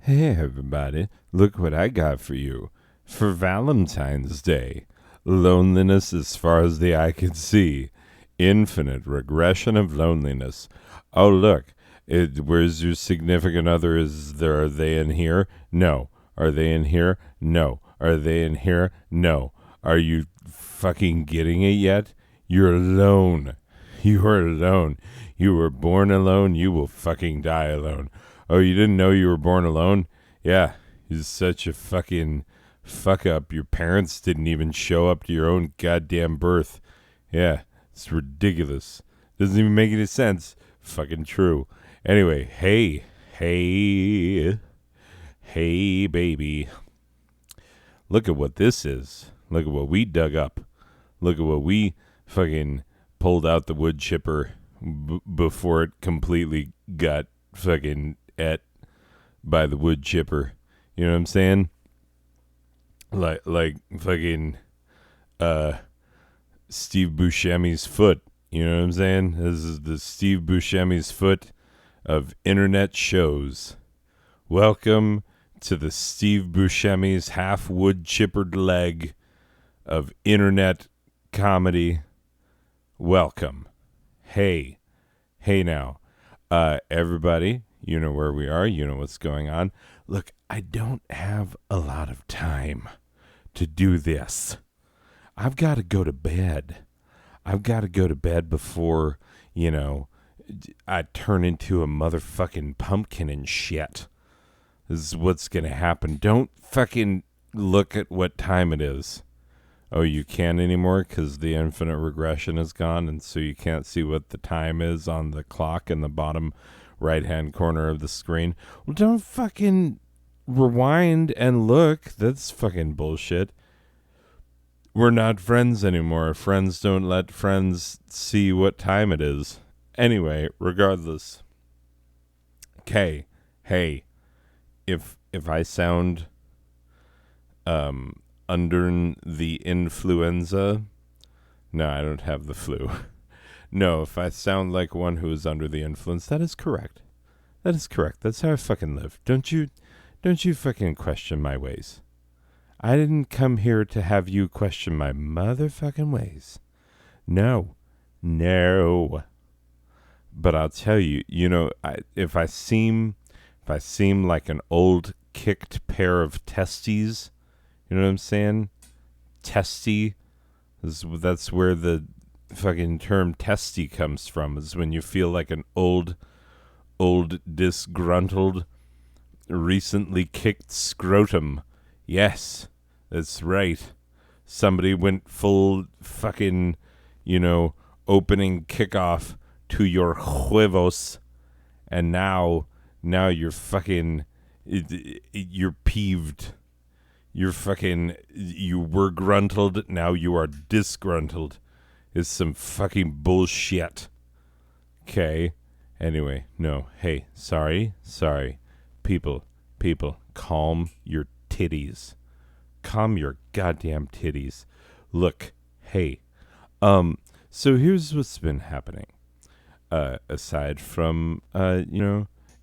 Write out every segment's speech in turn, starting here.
Hey everybody, look what I got for you. For Valentine's Day, loneliness as far as the eye can see. Infinite regression of loneliness. Oh look, where's your significant other? Are they in here? No. Are they in here? No. Are they in here? No. Are you fucking getting it yet? You're alone. You are alone. You were born alone. You will fucking die alone. Oh, you didn't know you were born alone? Yeah, you're such a fucking fuck up. Your parents didn't even show up to your own goddamn birth. Yeah, it's ridiculous. Doesn't even make any sense. Fucking true. Anyway, hey, baby. Look at what this is. Look at what we dug up. Look at what we fucking pulled out the wood chipper before it completely got fucking et by the wood chipper. You know what I'm saying? Like fucking Steve Buscemi's foot. You know what I'm saying? This is the Steve Buscemi's foot of internet shows. Welcome to the Steve Buscemi's half wood chippered leg of internet comedy. Welcome. Hey now. Everybody, you know where we are. You know what's going on. Look, I don't have a lot of time to do this. I've got to go to bed. I've got to go to bed before, I turn into a motherfucking pumpkin and shit. This is what's going to happen. Don't fucking look at what time it is. Oh, you can't anymore because the infinite regression is gone, and so you can't see what the time is on the clock in the bottom right-hand corner of the screen. Well, don't fucking rewind and look. That's fucking bullshit. We're not friends anymore. Friends don't let friends see what time it is. Anyway, regardless. Okay, hey, if I sound under the influenza, no, I don't have the flu. No, if I sound like one who is under the influence, that is correct. That is correct. That's how I fucking live. Don't you fucking question my ways. I didn't come here to have you question my motherfucking ways. No. But I'll tell you, if I seem like an old kicked pair of testes, you know what I'm saying? Testy. That's where the fucking term testy comes from, is when you feel like an old disgruntled, recently kicked scrotum. Yes, that's right. Somebody went full fucking, opening kickoff to your huevos, and now you're fucking, you're peeved. You were gruntled, now you are disgruntled. It's some fucking bullshit. Okay. Anyway, no. Hey, sorry. People, calm your titties. Calm your goddamn titties. Look, hey. So here's what's been happening. Aside from,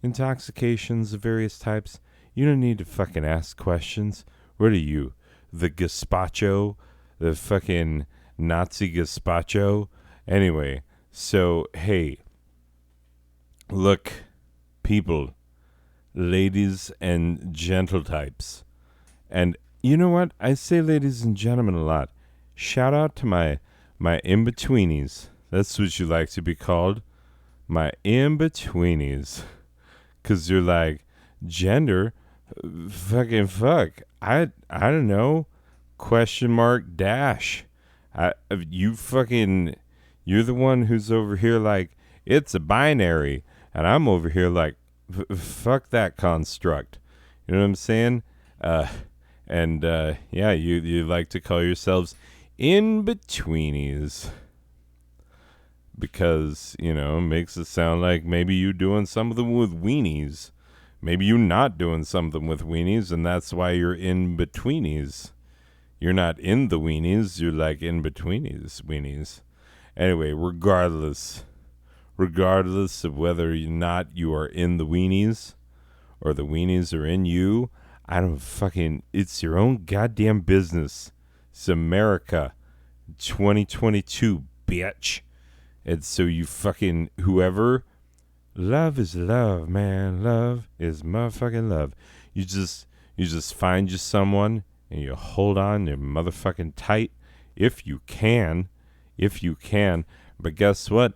intoxications of various types, you don't need to fucking ask questions. What are you, the gazpacho? The fucking Nazi gazpacho? Anyway, so, hey, look, people, ladies and gentle types. And you know what? I say ladies and gentlemen a lot. Shout out to my in-betweenies. That's what you like to be called. My in-betweenies. Because you're like, gender, fucking fuck. I don't know. Question mark dash. You're the one who's over here like, it's a binary. And I'm over here like, fuck that construct. You know what I'm saying? You like to call yourselves in-betweenies. Because, it makes it sound like maybe you doing something with weenies. Maybe you're not doing something with weenies, and that's why you're in-betweenies. You're not in the weenies, you're like in-betweenies, weenies. Anyway, regardless of whether or not you are in the weenies or the weenies are in you, I don't fucking, it's your own goddamn business. It's America 2022, bitch. And so you fucking, whoever, love is love, man. Love is motherfucking love. You just find you someone and you hold on you motherfucking tight if you can. But guess what?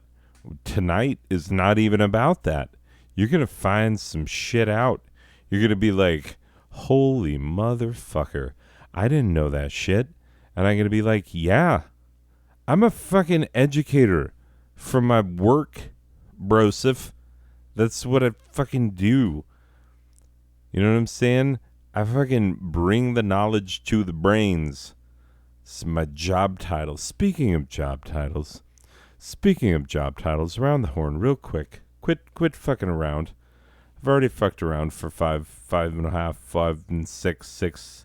Tonight is not even about that. You're going to find some shit out. You're going to be like, holy motherfucker, I didn't know that shit. And I'm going to be like, yeah, I'm a fucking educator from my work, brosif. That's what I fucking do. You know what I'm saying? I fucking bring the knowledge to the brains. It's my job title. Speaking of job titles, around the horn, real quick. Quit fucking around. I've already fucked around for 5.5, 5 and 6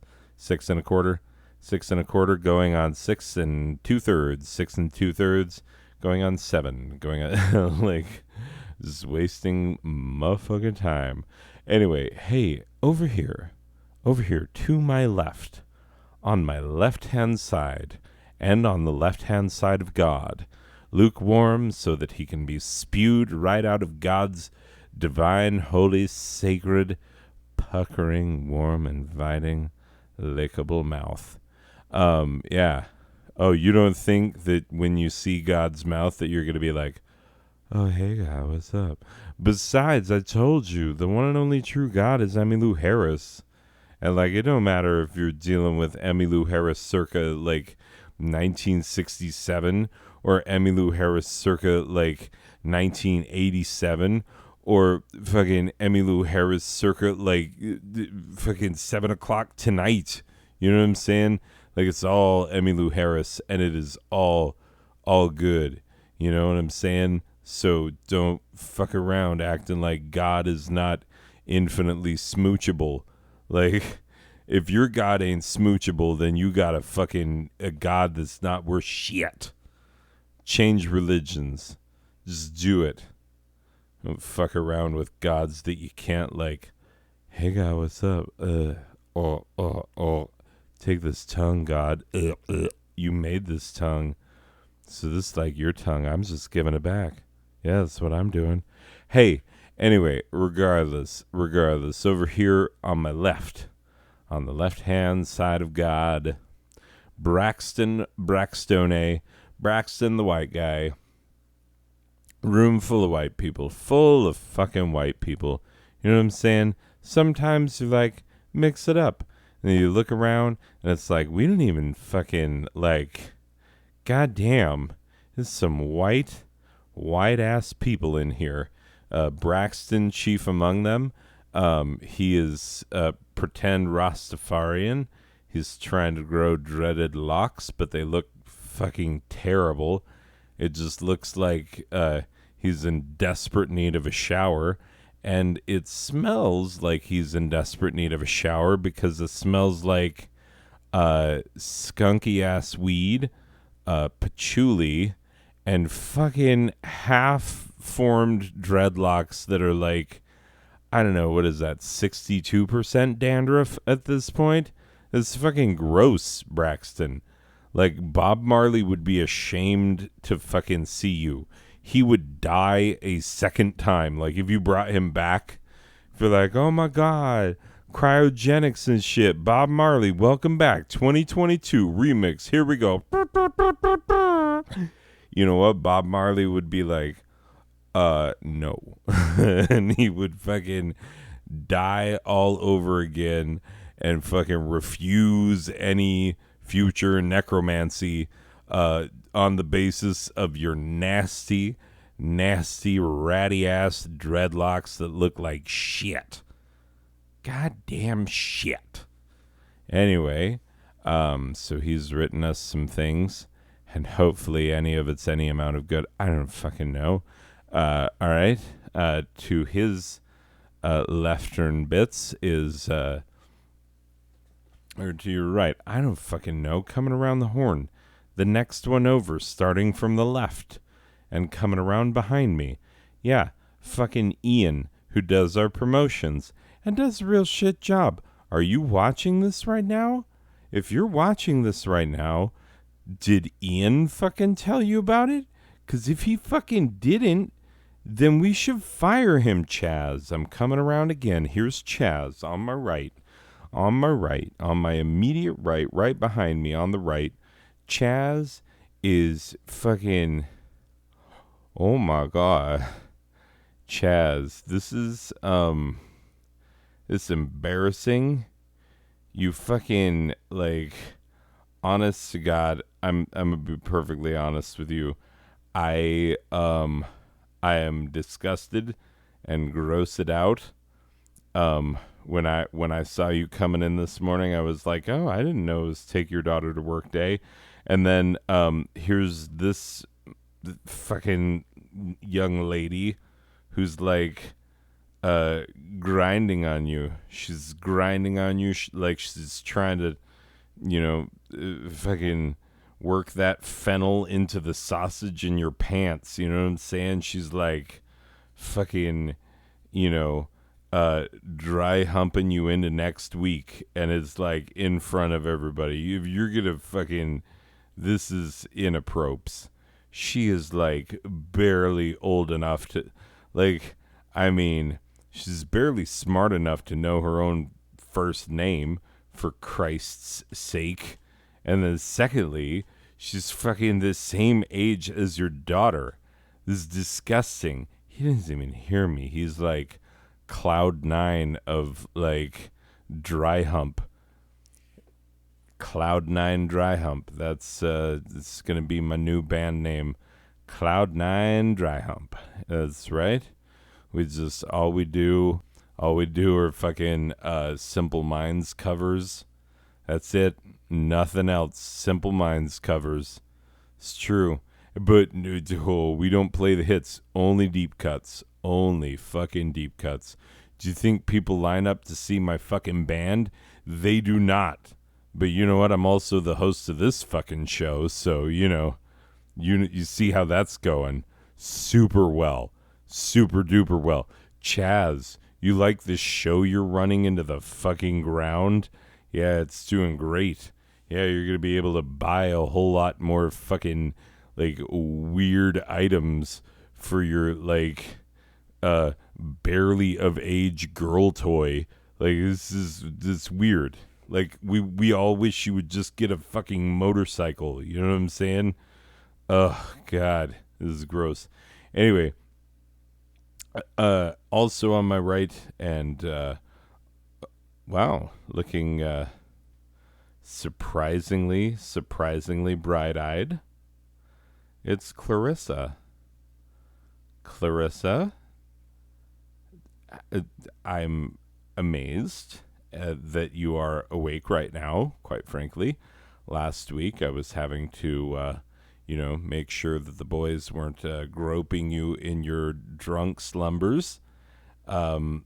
and a quarter, going on 6 and 2/3, 6 and 2/3, going on 7, going on like just wasting motherfucking time. Anyway, hey, over here to my left, on my left-hand side, and on the left-hand side of God, lukewarm so that he can be spewed right out of God's divine, holy, sacred, puckering, warm, inviting, lickable mouth. Yeah. Oh, you don't think that when you see God's mouth that you're going to be like, oh, hey, God, what's up? Besides, I told you, the one and only true God is Emmylou Harris. And, like, it don't matter if you're dealing with Emmylou Harris circa, like, 1967 or Emmylou Harris circa, like, 1987 or fucking Emmylou Harris circa, like, fucking 7 o'clock tonight. You know what I'm saying? Like, it's all Emmylou Harris, and it is all good. You know what I'm saying? So don't fuck around acting like God is not infinitely smoochable. Like, if your God ain't smoochable, then you got a God that's not worth shit. Change religions. Just do it. Don't fuck around with gods that you can't, like, hey, God, what's up? Take this tongue, God. You made this tongue. So this is like your tongue. I'm just giving it back. Yeah, that's what I'm doing. Hey, anyway, regardless, over here on my left, on the left-hand side of God, Braxton the white guy, room full of white people, full of fucking white people. You know what I'm saying? Sometimes you like, mix it up. And you look around, and it's like, we don't even fucking, like, goddamn, there's some white-ass people in here. Braxton, chief among them. He is pretend Rastafarian. He's trying to grow dreaded locks, but they look fucking terrible. It just looks like he's in desperate need of a shower. And it smells like he's in desperate need of a shower because it smells like skunky-ass weed, patchouli, and fucking half-formed dreadlocks that are like, I don't know, what is that, 62% dandruff at this point? It's fucking gross, Braxton. Like, Bob Marley would be ashamed to fucking see you. He would die a second time. Like, if you brought him back, if you're like, oh my God, cryogenics and shit, Bob Marley, welcome back, 2022 remix, here we go. You know what? Bob Marley would be like, no. And he would fucking die all over again and fucking refuse any future necromancy on the basis of your nasty, ratty-ass dreadlocks that look like shit. Goddamn shit. Anyway, so he's written us some things, and hopefully any of it's any amount of good. I don't fucking know. All right. To his leftern bits is, or to your right, I don't fucking know, coming around the horn. The next one over, starting from the left and coming around behind me. Yeah, fucking Ian, who does our promotions. and does a real shit job. Are you watching this right now? If you're watching this right now, did Ian fucking tell you about it? Because if he fucking didn't, then we should fire him, Chaz. I'm coming around again. Here's Chaz on my right. On my right, on my immediate right, right behind me on the right. Chaz is fucking... Oh my God. Chaz, this is, it's embarrassing. You fucking, like, honest to God, I'm gonna be perfectly honest with you. I am disgusted and grossed out. When I saw you coming in this morning, I was like, oh, I didn't know it was take your daughter to work day. And then here's this fucking young lady who's like grinding on you. She's grinding on you like she's trying to, fucking work that fennel into the sausage in your pants. You know what I'm saying? She's like fucking, dry humping you into next week, and it's like in front of everybody. If you're gonna fucking, this is inappropriate. She is like barely old enough to, like, I mean, she's barely smart enough to know her own first name, for Christ's sake. And then secondly, she's fucking the same age as your daughter. This is disgusting. He doesn't even hear me. He's like cloud nine of like dry hump. Cloud Nine Dry Hump. That's it's gonna be my new band name. Cloud Nine Dry Hump. That's right. We just all we do are fucking Simple Minds covers. That's it. Nothing else. Simple Minds covers. It's true. But we don't play the hits. Only deep cuts. Only fucking deep cuts. Do you think people line up to see my fucking band? They do not. But you know what? I'm also the host of this fucking show, so, you see how that's going. Super well. Super duper well. Chaz, you like this show you're running into the fucking ground? Yeah, it's doing great. Yeah, you're going to be able to buy a whole lot more fucking, like, weird items for your, like, barely of age girl toy. Like, this weird. Like, we all wish you would just get a fucking motorcycle. You know what I'm saying? Oh, God. This is gross. Anyway, also on my right, and, wow, looking surprisingly bright-eyed, it's Clarissa. Clarissa, I'm amazed that you are awake right now, quite frankly. Last week I was having to, make sure that the boys weren't groping you in your drunk slumbers, and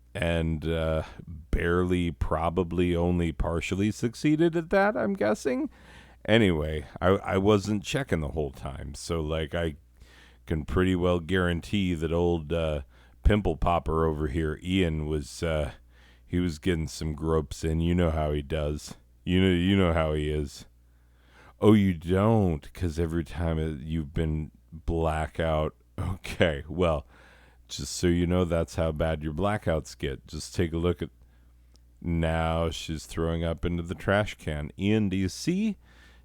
barely, probably only partially succeeded at that, I'm guessing. Anyway, I wasn't checking the whole time, so, like, I can pretty well guarantee that old pimple popper over here, Ian, was... he was getting some gropes in. You know how he does. You know how he is. Oh, you don't, because every time you've been blackout. Okay, well, just so you know, that's how bad your blackouts get. Just take a look at... Now she's throwing up into the trash can. Ian, do you see?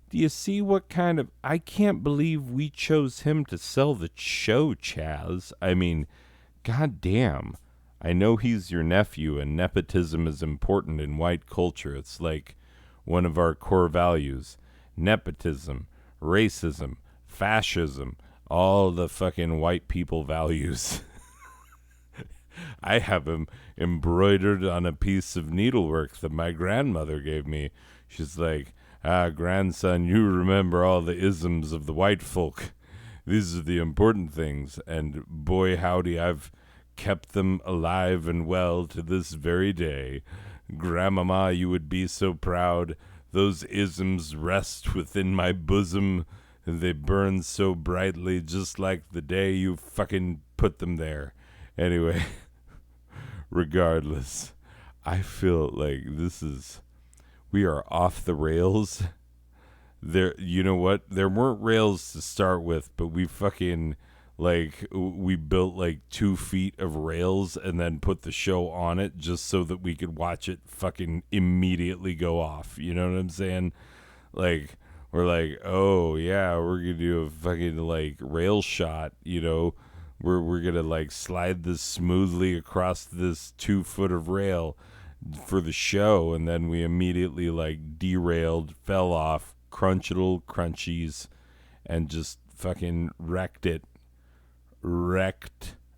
Do you see what kind of... I can't believe we chose him to sell the show, Chaz. I mean, goddamn. I know he's your nephew, and nepotism is important in white culture. It's like one of our core values. Nepotism, racism, fascism, all the fucking white people values. I have him embroidered on a piece of needlework that my grandmother gave me. She's like, grandson, you remember all the isms of the white folk. These are the important things, and boy howdy, I've kept them alive and well to this very day. Grandmama, you would be so proud. Those isms rest within my bosom, and they burn so brightly, just like the day you fucking put them there. Anyway, regardless, I feel like we are off the rails. There, you know what? There weren't rails to start with, but we fucking we built like 2 feet of rails and then put the show on it just so that we could watch it fucking immediately go off. You know what I'm saying? Like, we're like, oh yeah, we're gonna do a fucking like rail shot. We're gonna like slide this smoothly across this 2 foot of rail for the show, and then we immediately like derailed, fell off, crunchital crunchies, and just fucking wrecked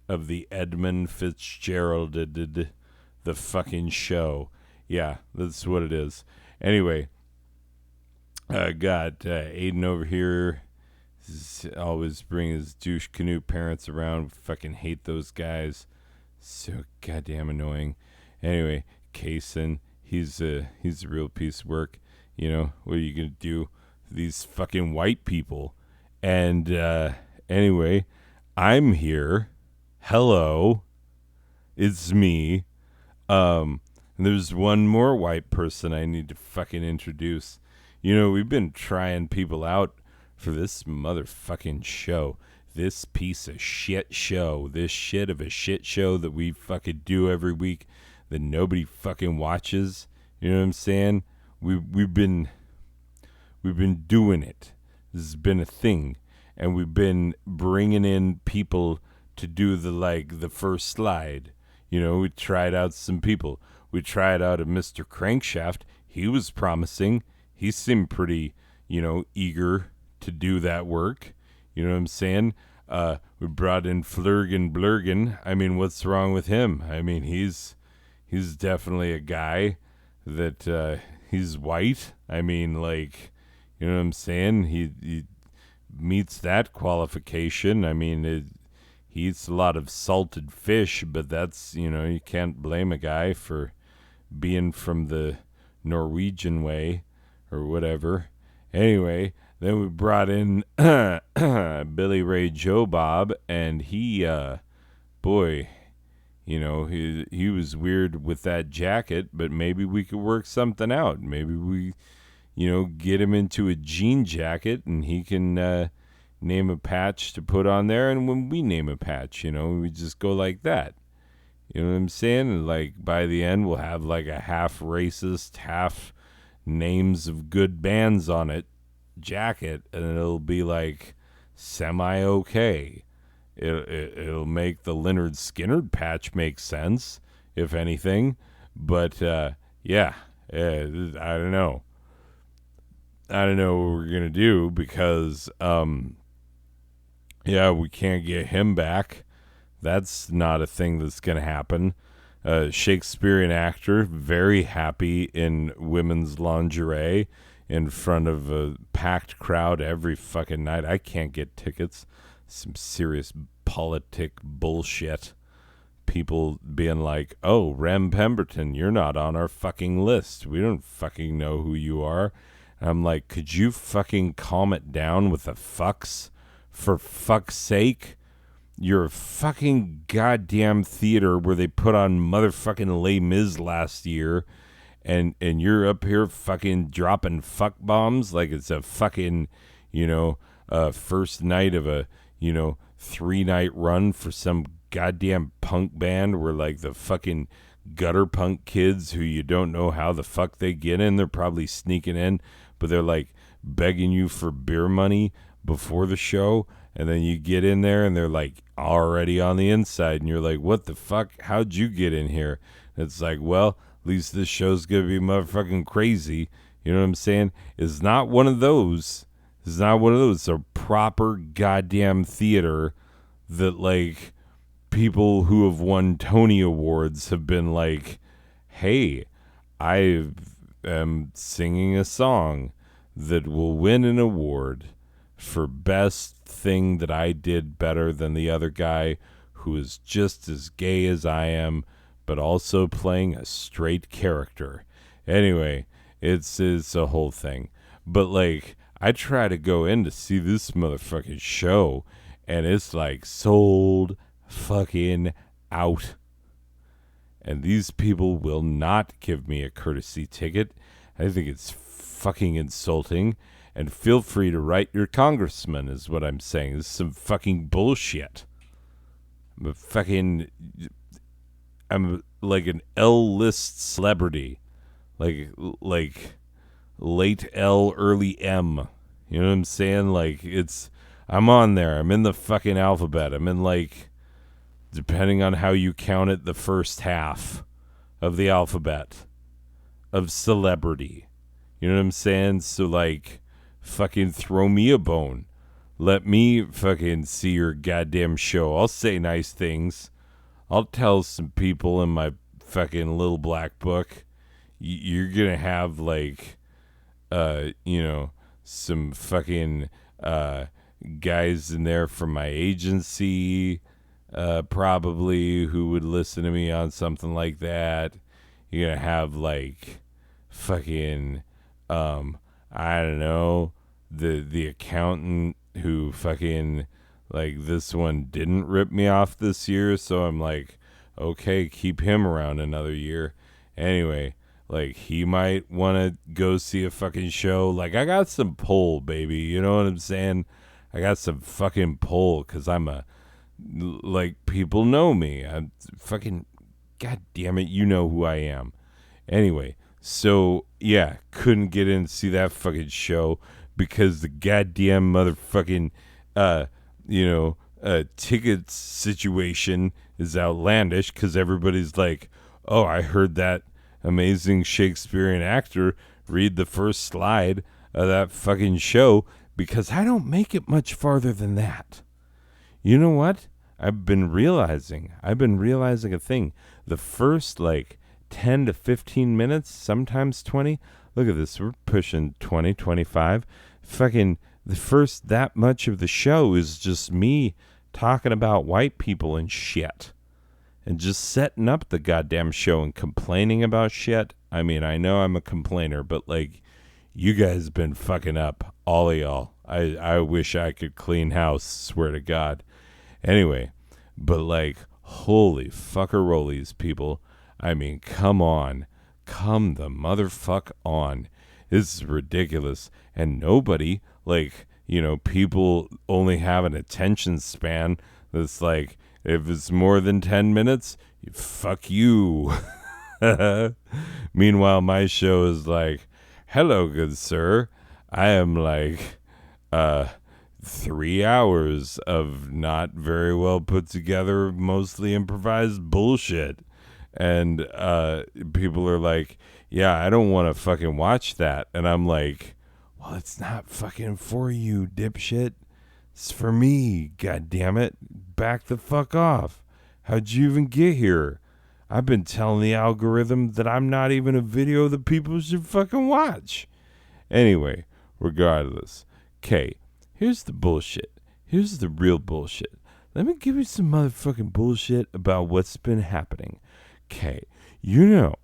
of the Edmund Fitzgerald did the fucking show. Yeah, that's what it is. Anyway, got Aiden over here. Always bring his douche canoe parents around. Fucking hate those guys. So goddamn annoying. Anyway, Kaysen, he's a real piece of work. What are you gonna do? These fucking white people. And anyway, I'm here. Hello, it's me. And there's one more white person I need to fucking introduce. We've been trying people out for this motherfucking show. This piece of shit show. This shit of a shit show that we fucking do every week that nobody fucking watches. You know what I'm saying? We've been doing it. This has been a thing. And we've been bringing in people to do the first slide. We tried out some people. We tried out a Mr. Crankshaft. He was promising. He seemed pretty, eager to do that work. You know what I'm saying? We brought in Flurgan Blurgan. I mean, what's wrong with him? I mean, he's definitely a guy that he's white. I mean, you know what I'm saying? He meets that qualification. I mean, he eats a lot of salted fish, but that's, you can't blame a guy for being from the Norwegian way or whatever. Anyway, then we brought in Billy Ray Joe Bob, and he, boy, he was weird with that jacket, but maybe we could work something out. Maybe we, get him into a jean jacket, and he can name a patch to put on there, and when we name a patch, we just go like that. You know what I'm saying? And by the end, we'll have a half racist, half names of good bands on it jacket, and it'll be semi okay. It'll make the Lynyrd Skynyrd patch make sense, if anything. But yeah, I don't know. I don't know what we're gonna do because we can't get him back. That's not a thing that's gonna happen. Shakespearean actor, very happy in women's lingerie in front of a packed crowd every fucking night. I can't get tickets. Some serious politic bullshit. People being like, oh, Rem Pemberton, you're not on our fucking list. We don't fucking know who you are. And I'm like, could you fucking calm it down with the fucks? For fuck's sake. You're a fucking goddamn theater where they put on motherfucking Les Mis last year, and you're up here fucking dropping fuck bombs like it's a fucking, first night of a, 3-night run for some goddamn punk band where the fucking gutter punk kids who you don't know how the fuck they get in. They're probably sneaking in, but they're begging you for beer money before the show. And then you get in there and they're already on the inside. And you're like, what the fuck? How'd you get in here? And it's well, at least this show's going to be motherfucking crazy. You know what I'm saying? It's not one of those. It's not one of those. It's a proper goddamn theater that people who have won Tony Awards have been hey, I am singing a song that will win an award for best thing that I did better than the other guy who is just as gay as I am, but also playing a straight character. Anyway, it's a whole thing. But I try to go in to see this motherfucking show, and it's sold fucking out. And these people will not give me a courtesy ticket. I think it's fucking insulting. And feel free to write your congressman, is what I'm saying. This is some fucking bullshit. I'm like an L-list celebrity. Like late L, early M. You know what I'm saying? Like, I'm on there. I'm in the fucking alphabet. I'm in, like, depending on how you count it, the first half of the alphabet of celebrity. You know what I'm saying? So, like, fucking throw me a bone. Let me fucking see your goddamn show. I'll say nice things. I'll tell some people in my fucking little black book, you're gonna have, like, some fucking guys in there from my agency, probably, who would listen to me on something like that. You're gonna have, like, fucking, I don't know, the accountant who fucking, like, this one didn't rip me off this year, so I'm like, okay, keep him around another year. Anyway, like, he might want to go see a fucking show. Like, I got some pull, baby. You know what I'm saying? I got some fucking pull because like, people know me. I'm fucking, god damn it, you know who I am. Anyway, so, yeah, couldn't get in to see that fucking show because the goddamn motherfucking, ticket situation is outlandish because everybody's like, oh, I heard that amazing Shakespearean actor read the first slide of that fucking show, because I don't make it much farther than that. You know what? I've been realizing a thing. The first, like, 10 to 15 minutes, sometimes 20. Look at this. We're pushing 20, 25. Fucking the first that much of the show is just me talking about white people and shit. And just setting up the goddamn show and complaining about shit. I mean, I know I'm a complainer, but, like, you guys been fucking up, all of y'all. I wish I could clean house, swear to God. Anyway, but, like, holy fuckerolies, people. I mean, come on. Come the motherfuck on. This is ridiculous. And nobody, like, people only have an attention span that's like, if it's more than 10 minutes, fuck you. Meanwhile, my show is like, hello, good sir. I am like 3 hours of not very well put together, mostly improvised bullshit. And people are like, yeah, I don't want to fucking watch that. And I'm like, well, it's not fucking for you, dipshit. It's for me, god damn it. Back the fuck off. How'd you even get here? I've been telling the algorithm that I'm not even a video that people should fucking watch. Anyway, regardless. Okay, here's the bullshit. Here's the real bullshit. Let me give you some motherfucking bullshit about what's been happening. Okay, you know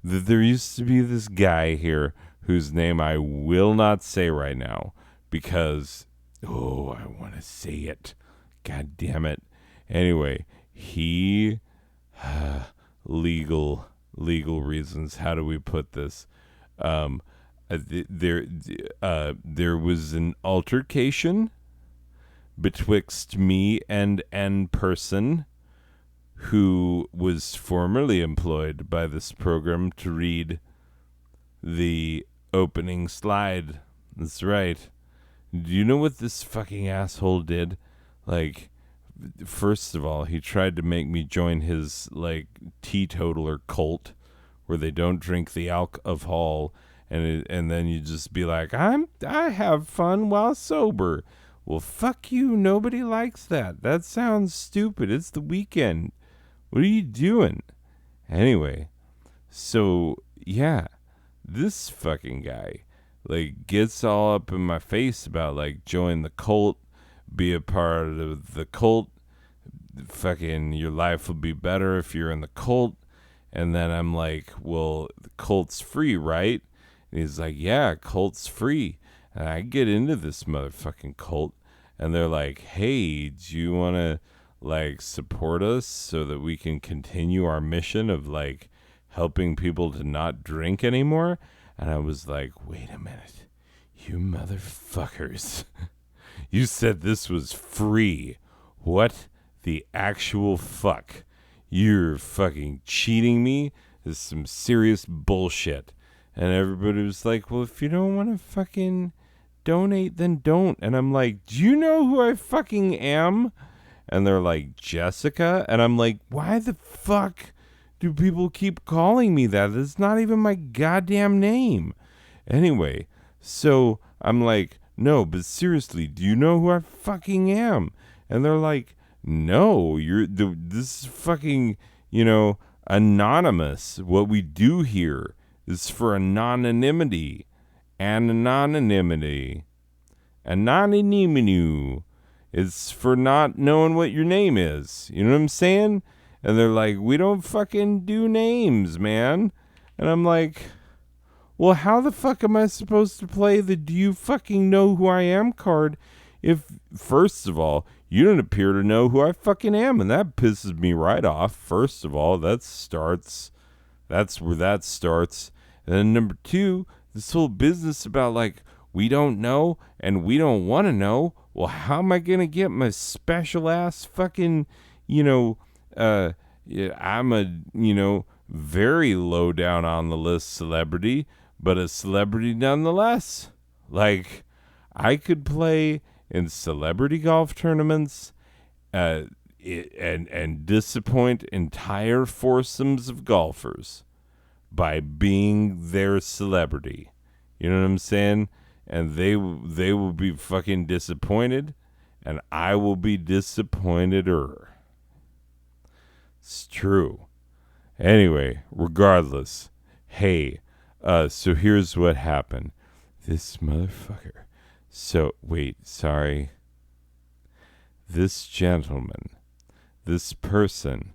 that there used to be this guy here whose name I will not say right now because, oh, I want to say it. God damn it. Anyway, he, legal reasons. How do we put this? There was an altercation betwixt me and an person who was formerly employed by this program to read the opening slide. That's right. Do you know what this fucking asshole did? Like, first of all, he tried to make me join his, like, teetotaler cult where they don't drink the alcohol, and then you just be like, I have fun while sober. Well, fuck you. Nobody likes that. That sounds stupid. It's the weekend. What are you doing? Anyway, so, yeah, this fucking guy, like, gets all up in my face about, like, join the cult, be a part of the cult, fucking your life will be better if you're in the cult. And then I'm like, well, the cult's free, right? And he's like, yeah, cult's free. And I get into this motherfucking cult, and they're like, hey, do you want to, like support us so that we can continue our mission of like helping people to not drink anymore. And I was like, wait a minute, you motherfuckers. You said this was free. What the actual fuck? You're fucking cheating me? This is some serious bullshit. And everybody was like, well, if you don't want to fucking donate, then don't. And I'm like, do you know who I fucking am? And they're like, Jessica? And I'm like, why the fuck do people keep calling me that? It's not even my goddamn name. Anyway, so I'm like, no, but seriously, do you know who I fucking am? And they're like, no, this is fucking, anonymous. What we do here is for anonymity. Anonymity. Anonymity. It's for not knowing what your name is. You know what I'm saying? And they're like, we don't fucking do names, man. And I'm like, well, how the fuck am I supposed to play the do you fucking know who I am card if, first of all, you don't appear to know who I fucking am? And that pisses me right off. First of all, that's where that starts. And then number two, this whole business about like, we don't know and we don't want to know. Well, how am I going to get my special ass fucking, I'm a, very low down on the list celebrity, but a celebrity nonetheless. Like, I could play in celebrity golf tournaments and disappoint entire foursomes of golfers by being their celebrity. You know what I'm saying? And they will be fucking disappointed, and I will be disappointed-er. It's true. Anyway, regardless, hey, so here's what happened. This motherfucker. So, wait, sorry. This gentleman, this person,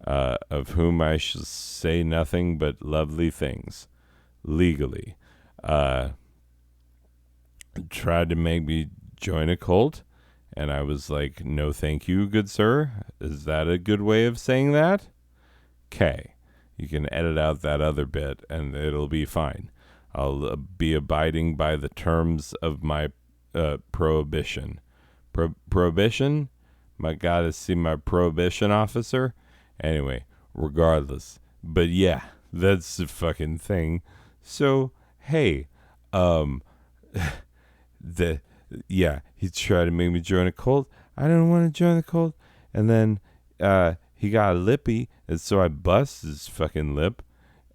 of whom I shall say nothing but lovely things, legally, tried to make me join a cult, and I was like, no thank you, good sir. Is that a good way of saying that? Okay, you can edit out that other bit and it'll be fine. I'll be abiding by the terms of my prohibition. Prohibition? My gotta see my prohibition officer? Anyway, regardless. But yeah, that's the fucking thing. So, hey, he tried to make me join a cult. I didn't want to join the cult. And then he got lippy, and so I bust his fucking lip.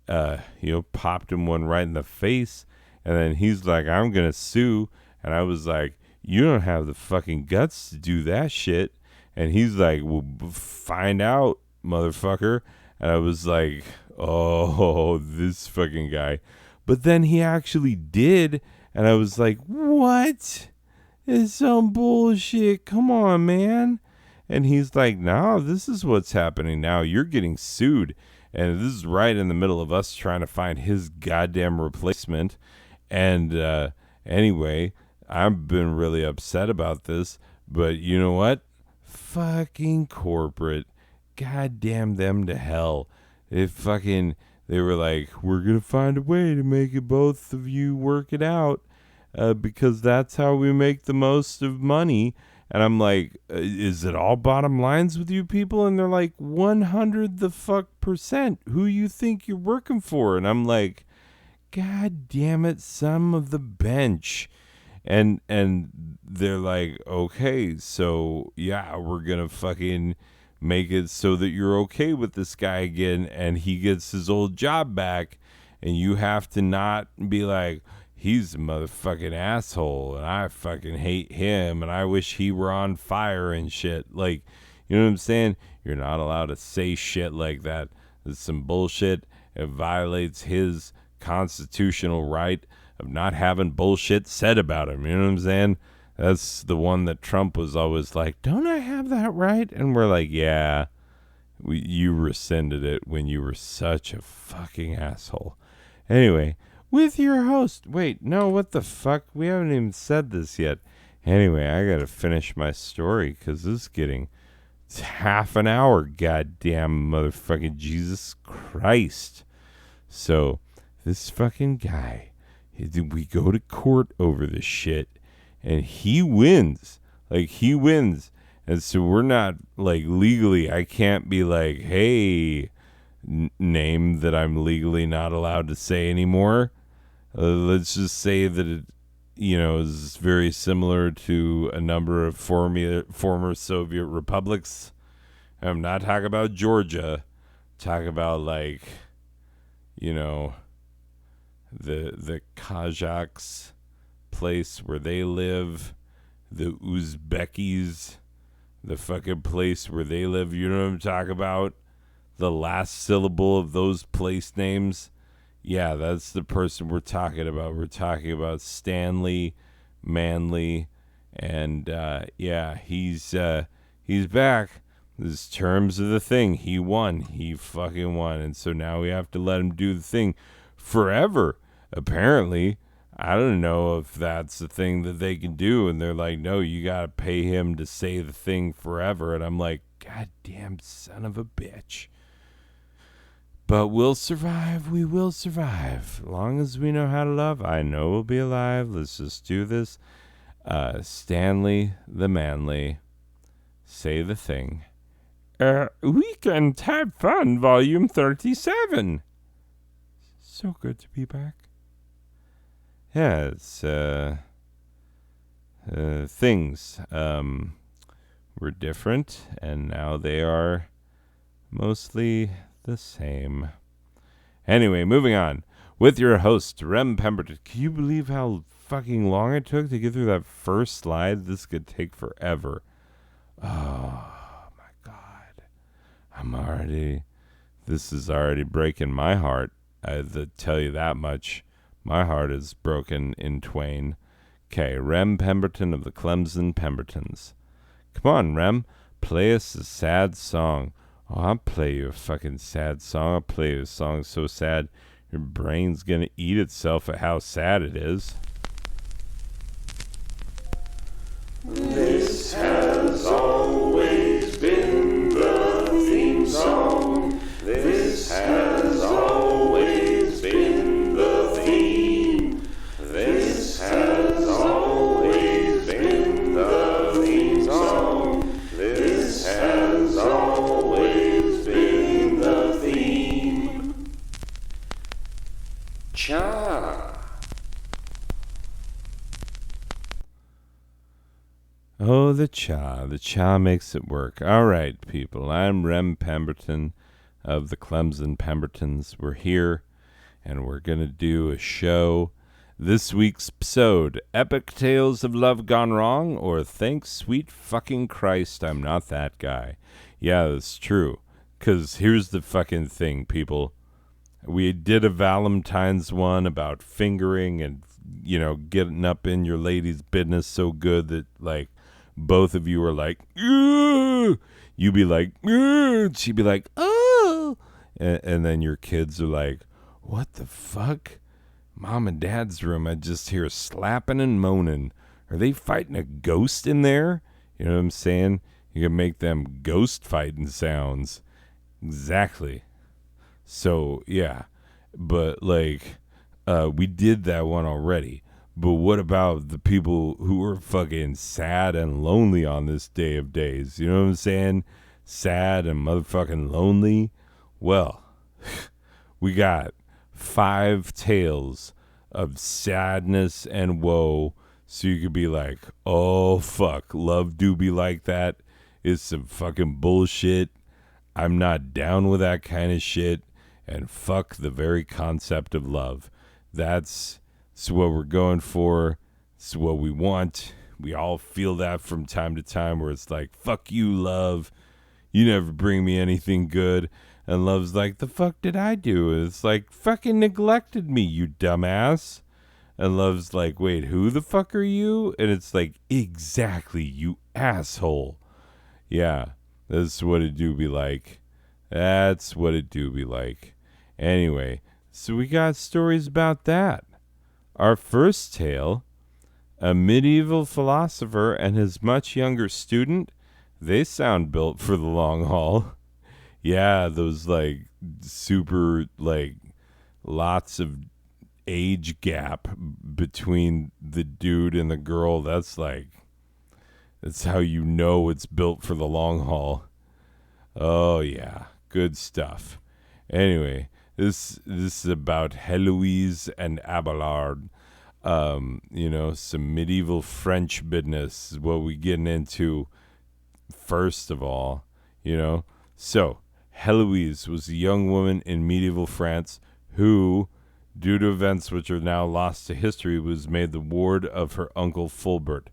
Popped him one right in the face. And then he's like, I'm going to sue. And I was like, you don't have the fucking guts to do that shit. And he's like, well, find out, motherfucker. And I was like, oh, this fucking guy. But then he actually did. And I was like, what? It's some bullshit. Come on, man. And he's like, no, this is what's happening now. You're getting sued. And this is right in the middle of us trying to find his goddamn replacement. And anyway, I've been really upset about this. But you know what? Fucking corporate. Goddamn them to hell. They were like, we're going to find a way to make it both of you work it out. Because that's how we make the most of money. And I'm like, is it all bottom lines with you people? And they're like, 100 the fuck %. Who you think you're working for? And I'm like, God damn it, some of the bench. And they're like, okay, so yeah, we're gonna fucking make it so that you're okay with this guy again, and he gets his old job back, and you have to not be like, he's a motherfucking asshole, and I fucking hate him, and I wish he were on fire and shit. Like, you know what I'm saying? You're not allowed to say shit like that. It's some bullshit. It violates his constitutional right of not having bullshit said about him. You know what I'm saying? That's the one that Trump was always like, don't I have that right? And we're like, yeah, you rescinded it when you were such a fucking asshole. Anyway, with your host. Wait, no, what the fuck? We haven't even said this yet. Anyway, I gotta finish my story because this is getting It's half an hour, goddamn motherfucking Jesus Christ. So, this fucking guy, we go to court over this shit, and he wins. Like, he wins. And so we're not, like, legally, I can't be like, hey, name that I'm legally not allowed to say anymore. Let's just say that it, is very similar to a number of former Soviet republics. I'm not talking about Georgia. Talk about, like, the Kazakhs place where they live, the Uzbekis, the fucking place where they live. You know what I'm talking about? The last syllable of those place names. Yeah, that's the person we're talking about. We're talking about Stanley Manley, and he's back. This terms of the thing. He won. He fucking won, and so now we have to let him do the thing forever. Apparently, I don't know if that's the thing that they can do, and they're like, no, you gotta pay him to say the thing forever, and I'm like, goddamn son of a bitch. But we'll survive. We will survive. As long as we know how to love, I know we'll be alive. Let's just do this. Stanley the Manly, say the thing. Weekend Have Fun, Volume 37. So good to be back. Yeah, it's, things, were different, and now they are mostly the same. Anyway, moving on with your host, Rem Pemberton. Can you believe how fucking long it took to get through that first slide? This could take forever. Oh my God. This is already breaking my heart. I tell you that much. My heart is broken in twain. Okay, Rem Pemberton of the Clemson Pembertons. Come on, Rem, play us a sad song. Oh, I'll play you a fucking sad song. I'll play you a song so sad your brain's gonna eat itself at how sad it is. This has always been the theme song. This has always been the theme. This has always been the theme song. This has always been the theme. Cha. Oh, the cha. The cha makes it work. All right, people. I'm Rem Pemberton of the Clemson Pembertons. We're here, and we're going to do a show. This week's episode, Epic Tales of Love Gone Wrong, or Thanks Sweet Fucking Christ, I'm Not That Guy. Yeah, that's true. Because here's the fucking thing, people. We did a Valentine's one about fingering and, getting up in your lady's business so good that, like, both of you are like, ugh! You'd be like, ugh! She'd be like, oh! And then your kids are like, what the fuck? Mom and Dad's room, I just hear slapping and moaning. Are they fighting a ghost in there? You know what I'm saying? You can make them ghost fighting sounds. Exactly. So, yeah. But, like, we did that one already. But what about the people who are fucking sad and lonely on this day of days? You know what I'm saying? Sad and motherfucking lonely. Well, we got 5 tales of sadness and woe, so you could be like, oh fuck, love do be like that. It's some fucking bullshit. I'm not down with that kind of shit, and fuck the very concept of love. That's what we're going for. It's what we want. We all feel that from time to time, where it's like, fuck you, love. You never bring me anything good. And love's like, the fuck did I do? It's like, fucking neglected me, you dumbass. And love's like, wait, who the fuck are you? And it's like, exactly, you asshole. Yeah, that's what it do be like. That's what it do be like. Anyway, so we got stories about that. Our first tale, a medieval philosopher and his much younger student, they sound built for the long haul. Yeah, those like super like lots of age gap between the dude and the girl. That's how you know it's built for the long haul. Oh yeah, good stuff. Anyway, this is about Heloise and Abelard. Some medieval French business is what we getting into first of all, So, Heloise was a young woman in medieval France who, due to events which are now lost to history, was made the ward of her uncle Fulbert,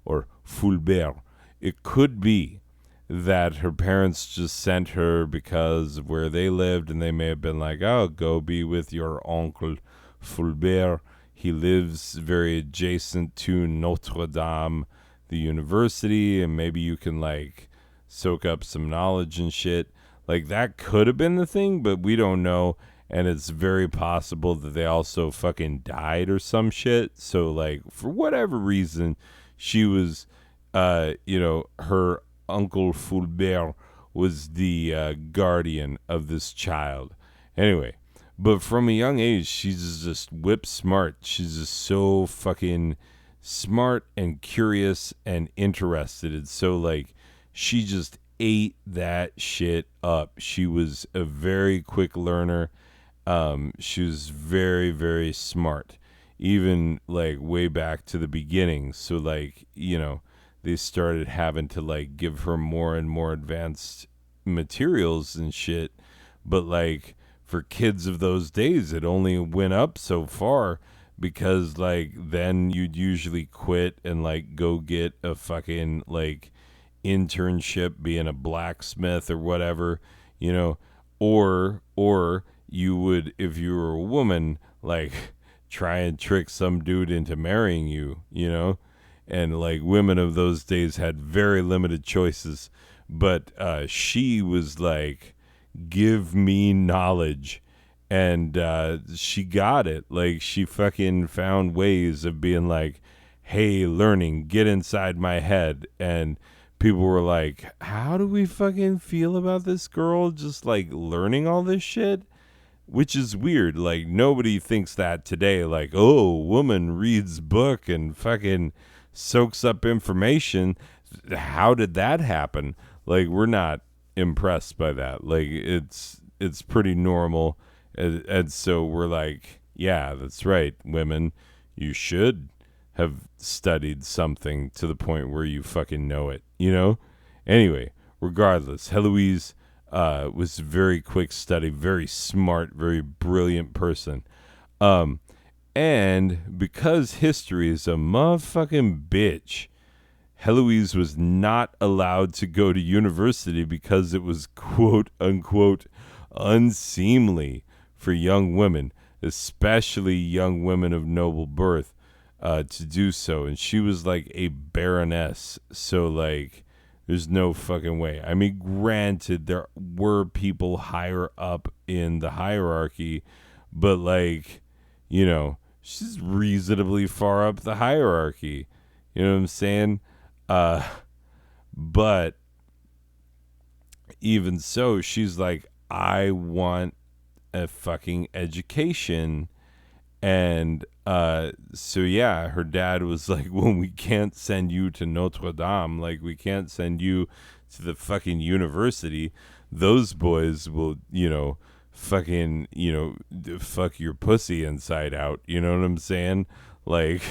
or Fulbert. It could be that her parents just sent her because of where they lived, and they may have been like, oh, go be with your uncle Fulbert. He lives very adjacent to Notre Dame, the university, and maybe you can, like, soak up some knowledge and shit. Like, that could have been the thing, but we don't know, and it's very possible that they also fucking died or some shit. So, like, for whatever reason, she was, her Uncle Fulbert was the guardian of this child. Anyway, but from a young age, she's just whip smart. She's just so fucking smart and curious and interested. And so, like, she just ate that shit up. She was a very quick learner. She was very, very smart, even like way back to the beginning. So, like, they started having to like give her more and more advanced materials and shit. But like for kids of those days, it only went up so far because like then you'd usually quit and like go get a fucking like internship being a blacksmith or whatever, or you would, if you were a woman, like try and trick some dude into marrying you, and like women of those days had very limited choices, but she was like, give me knowledge, and she got it. Like she fucking found ways of being like, hey, learning, get inside my head. And people were like, how do we fucking feel about this girl just like learning all this shit? Which is weird. Like nobody thinks that today. Like, oh, woman reads book and fucking soaks up information. How did that happen? Like, we're not impressed by that. Like, it's pretty normal. And so we're like, yeah, that's right, women. You should have studied something to the point where you fucking know it, Anyway, regardless, Heloise was a very quick study, very smart, very brilliant person. And because history is a motherfucking bitch, Heloise was not allowed to go to university because it was quote unquote unseemly for young women, especially young women of noble birth, to do so. And she was like a baroness. So like, there's no fucking way. I mean, granted, there were people higher up in the hierarchy, but like, she's reasonably far up the hierarchy. You know what I'm saying? But even so, she's like, I want a fucking education. And so yeah, her dad was like, well, we can't send you to Notre Dame. Like, we can't send you to the fucking university. Those boys will, fucking, fuck your pussy inside out. You know what I'm saying? Like,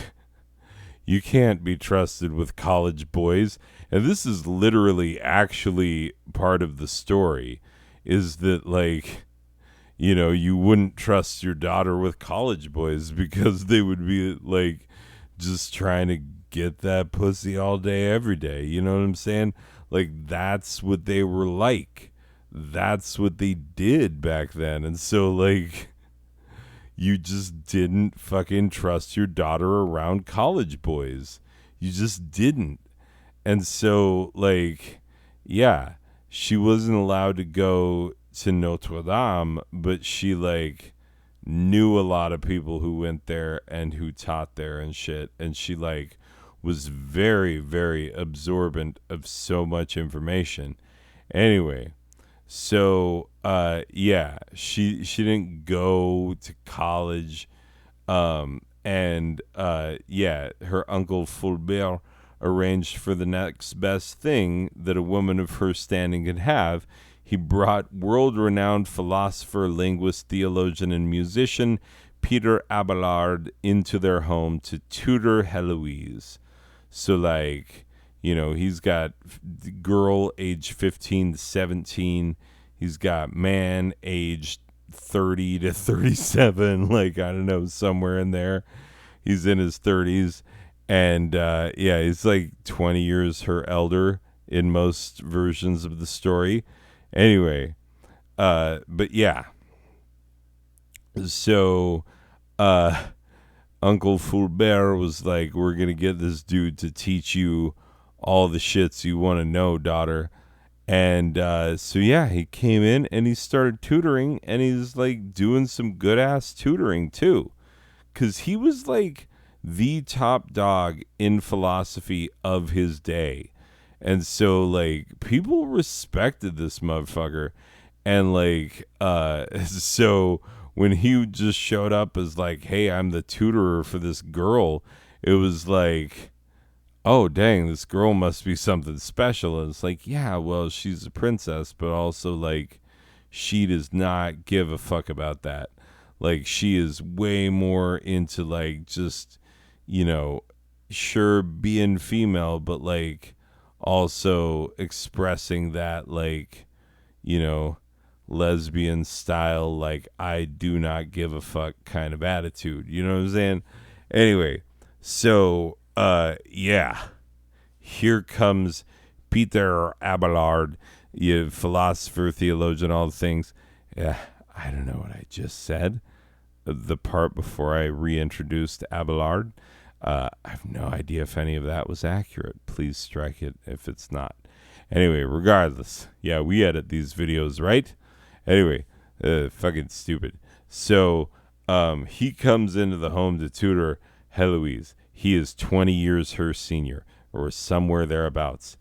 you can't be trusted with college boys. And this is literally actually part of the story, is that, like, you wouldn't trust your daughter with college boys because they would be, like, just trying to get that pussy all day, every day. You know what I'm saying? Like, that's what they were like. That's what they did back then. And so, like, you just didn't fucking trust your daughter around college boys. You just didn't. And so, like, yeah, she wasn't allowed to go to Notre Dame, but she like knew a lot of people who went there and who taught there and shit. And she like was very, very absorbent of so much information. Anyway, so yeah, she didn't go to college, and yeah, her uncle Fulbert arranged for the next best thing that a woman of her standing could have. He brought world-renowned philosopher, linguist, theologian, and musician Peter Abelard into their home to tutor Heloise. So, like, you know, he's got girl age 15 to 17. He's got man aged 30 to 37. Like, I don't know, somewhere in there. He's in his 30s. And, yeah, he's like 20 years her elder in most versions of the story. Anyway, but yeah. So, Uncle Fulbert was like, we're going to get this dude to teach you all the shits you want to know, daughter. And so, yeah, he came in and he started tutoring, and he's like doing some good ass tutoring too. Because he was like the top dog in philosophy of his day. And so, like, people respected this motherfucker. And, like, so when he just showed up as, like, hey, I'm the tutorer for this girl, it was like, oh, dang, this girl must be something special. And it's like, yeah, well, she's a princess, but also, like, she does not give a fuck about that. Like, she is way more into, like, just, you know, sure, being female, but, like, also expressing that, like, you know, lesbian style, like, I do not give a fuck kind of attitude. You know what I'm saying? Anyway, so, yeah. Here comes Peter Abelard, you philosopher, theologian, all the things. Yeah, I don't know what I just said. The part before I reintroduced Abelard. I have no idea if any of that was accurate. Please strike it if it's not. Anyway, regardless. Yeah, we edit these videos, right? Anyway, fucking stupid. So, he comes into the home to tutor Heloise. He is 20 years her senior, or somewhere thereabouts.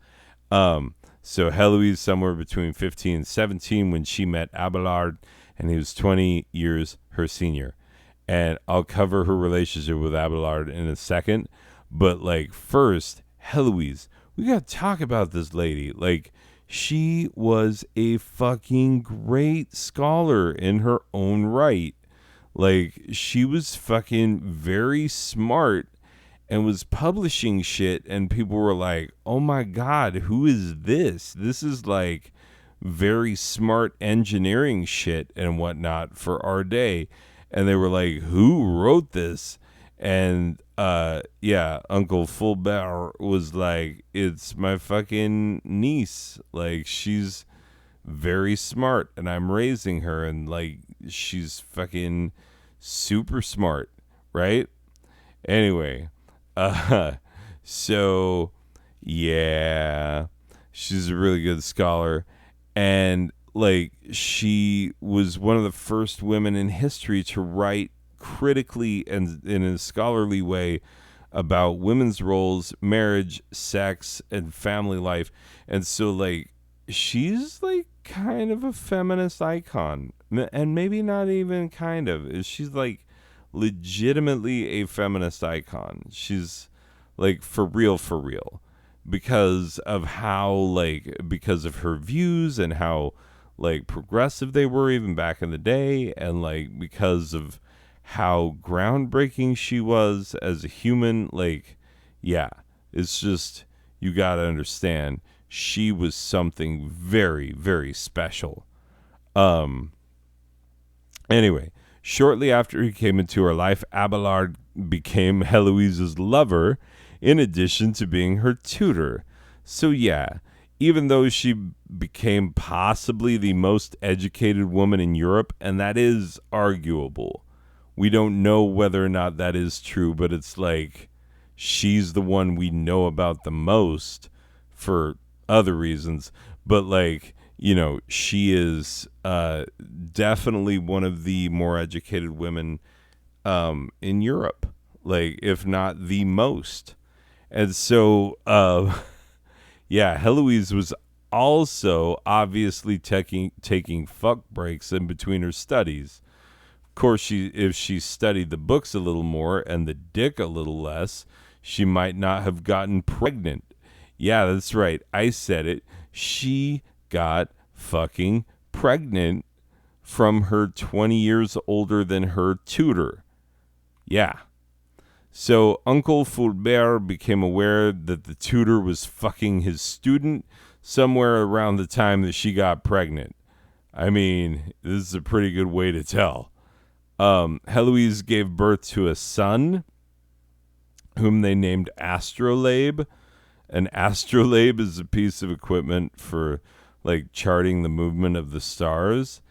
So Heloise somewhere between 15 and 17 when she met Abelard, and he was 20 years her senior. And I'll cover her relationship with Abelard in a second. But, like, first, Heloise, we got to talk about this lady. Like, she was a fucking great scholar in her own right. Like, she was fucking very smart and was publishing shit. And people were like, oh my God, who is this? This is like very smart engineering shit and whatnot for our day. And they were like, who wrote this? And yeah, Uncle Fulbert was like, it's my fucking niece. Like, she's very smart and I'm raising her, and like, she's fucking super smart, right? Anyway, so yeah, she's a really good scholar. And like, she was one of the first women in history to write critically and in a scholarly way about women's roles, marriage, sex, and family life. And so, like, she's like kind of a feminist icon, and maybe not even kind of. She's like legitimately a feminist icon. She's like for real, because of how, like, because of her views and how, like, progressive they were even back in the day, and like because of how groundbreaking she was as a human. Like, yeah, it's just, you gotta understand, she was something very, very special. Anyway, shortly after he came into her life, Abelard became Heloise's lover in addition to being her tutor. So yeah, even though she became possibly the most educated woman in Europe, and that is arguable. We don't know whether or not that is true, but it's like, she's the one we know about the most for other reasons. But, like, you know, she is definitely one of the more educated women in Europe, like, if not the most. And so, yeah, Heloise was also obviously taking fuck breaks in between her studies. Of course, if she studied the books a little more and the dick a little less, she might not have gotten pregnant. Yeah, that's right. I said it. She got fucking pregnant from her 20 years older than her tutor. Yeah. So Uncle Fulbert became aware that the tutor was fucking his student somewhere around the time that she got pregnant. I mean, this is a pretty good way to tell. Heloise gave birth to a son whom they named Astrolabe. An astrolabe is a piece of equipment for like charting the movement of the stars.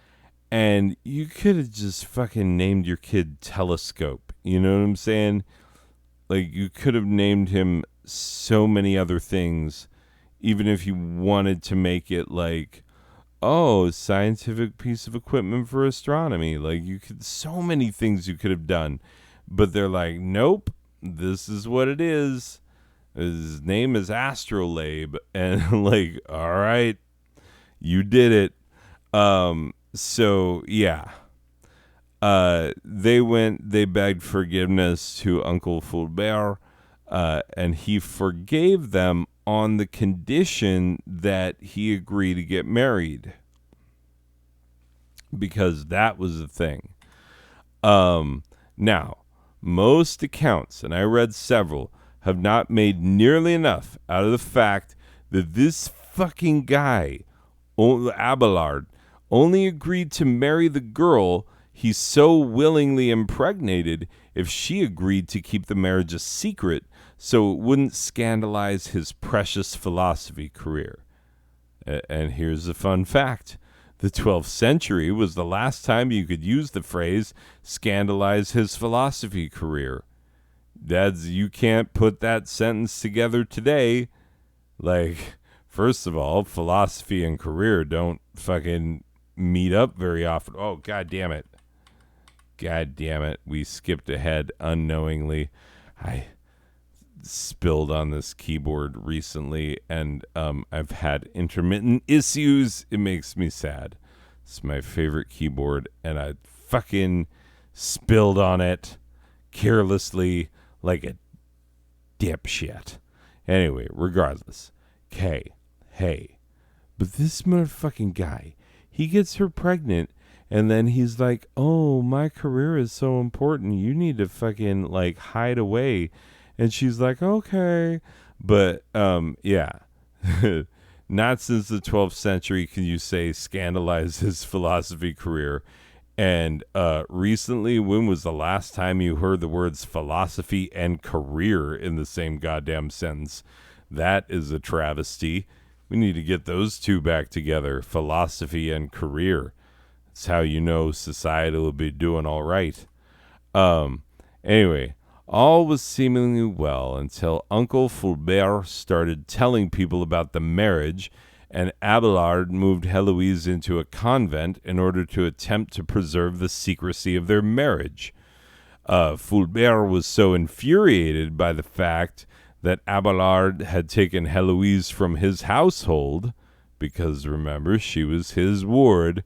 And you could have just fucking named your kid Telescope. You know what I'm saying? Like, you could have named him so many other things, even if you wanted to make it like, oh, scientific piece of equipment for astronomy. Like, you could, so many things you could have done. But they're like, nope, this is what it is. His name is Astrolabe. And like, all right, you did it. So yeah. They begged forgiveness to Uncle Fulbert, and he forgave them on the condition that he agreed to get married. Because that was the thing. Now, most accounts, and I read several, have not made nearly enough out of the fact that this fucking guy, Abelard, only agreed to marry the girl he so willingly impregnated if she agreed to keep the marriage a secret so it wouldn't scandalize his precious philosophy career. And here's a fun fact. The 12th century was the last time you could use the phrase scandalize his philosophy career. You can't put that sentence together today. Like, first of all, philosophy and career don't fucking meet up very often. Oh, God damn it. God damn it. We skipped ahead unknowingly. I spilled on this keyboard recently, and I've had intermittent issues. It makes me sad. It's my favorite keyboard, and I fucking spilled on it carelessly like a dipshit. Anyway, regardless. Hey. But this motherfucking guy, he gets her pregnant, and then he's like, oh, my career is so important. You need to fucking, like, hide away. And she's like, okay. But, yeah. Not since the 12th century can you say scandalize his philosophy career. And recently, when was the last time you heard the words philosophy and career in the same goddamn sentence? That is a travesty. We need to get those two back together, philosophy and career. That's how you know society will be doing all right. Anyway, all was seemingly well until Uncle Fulbert started telling people about the marriage, and Abelard moved Heloise into a convent in order to attempt to preserve the secrecy of their marriage. Fulbert was so infuriated by the fact that Abelard had taken Heloise from his household, because remember, she was his ward.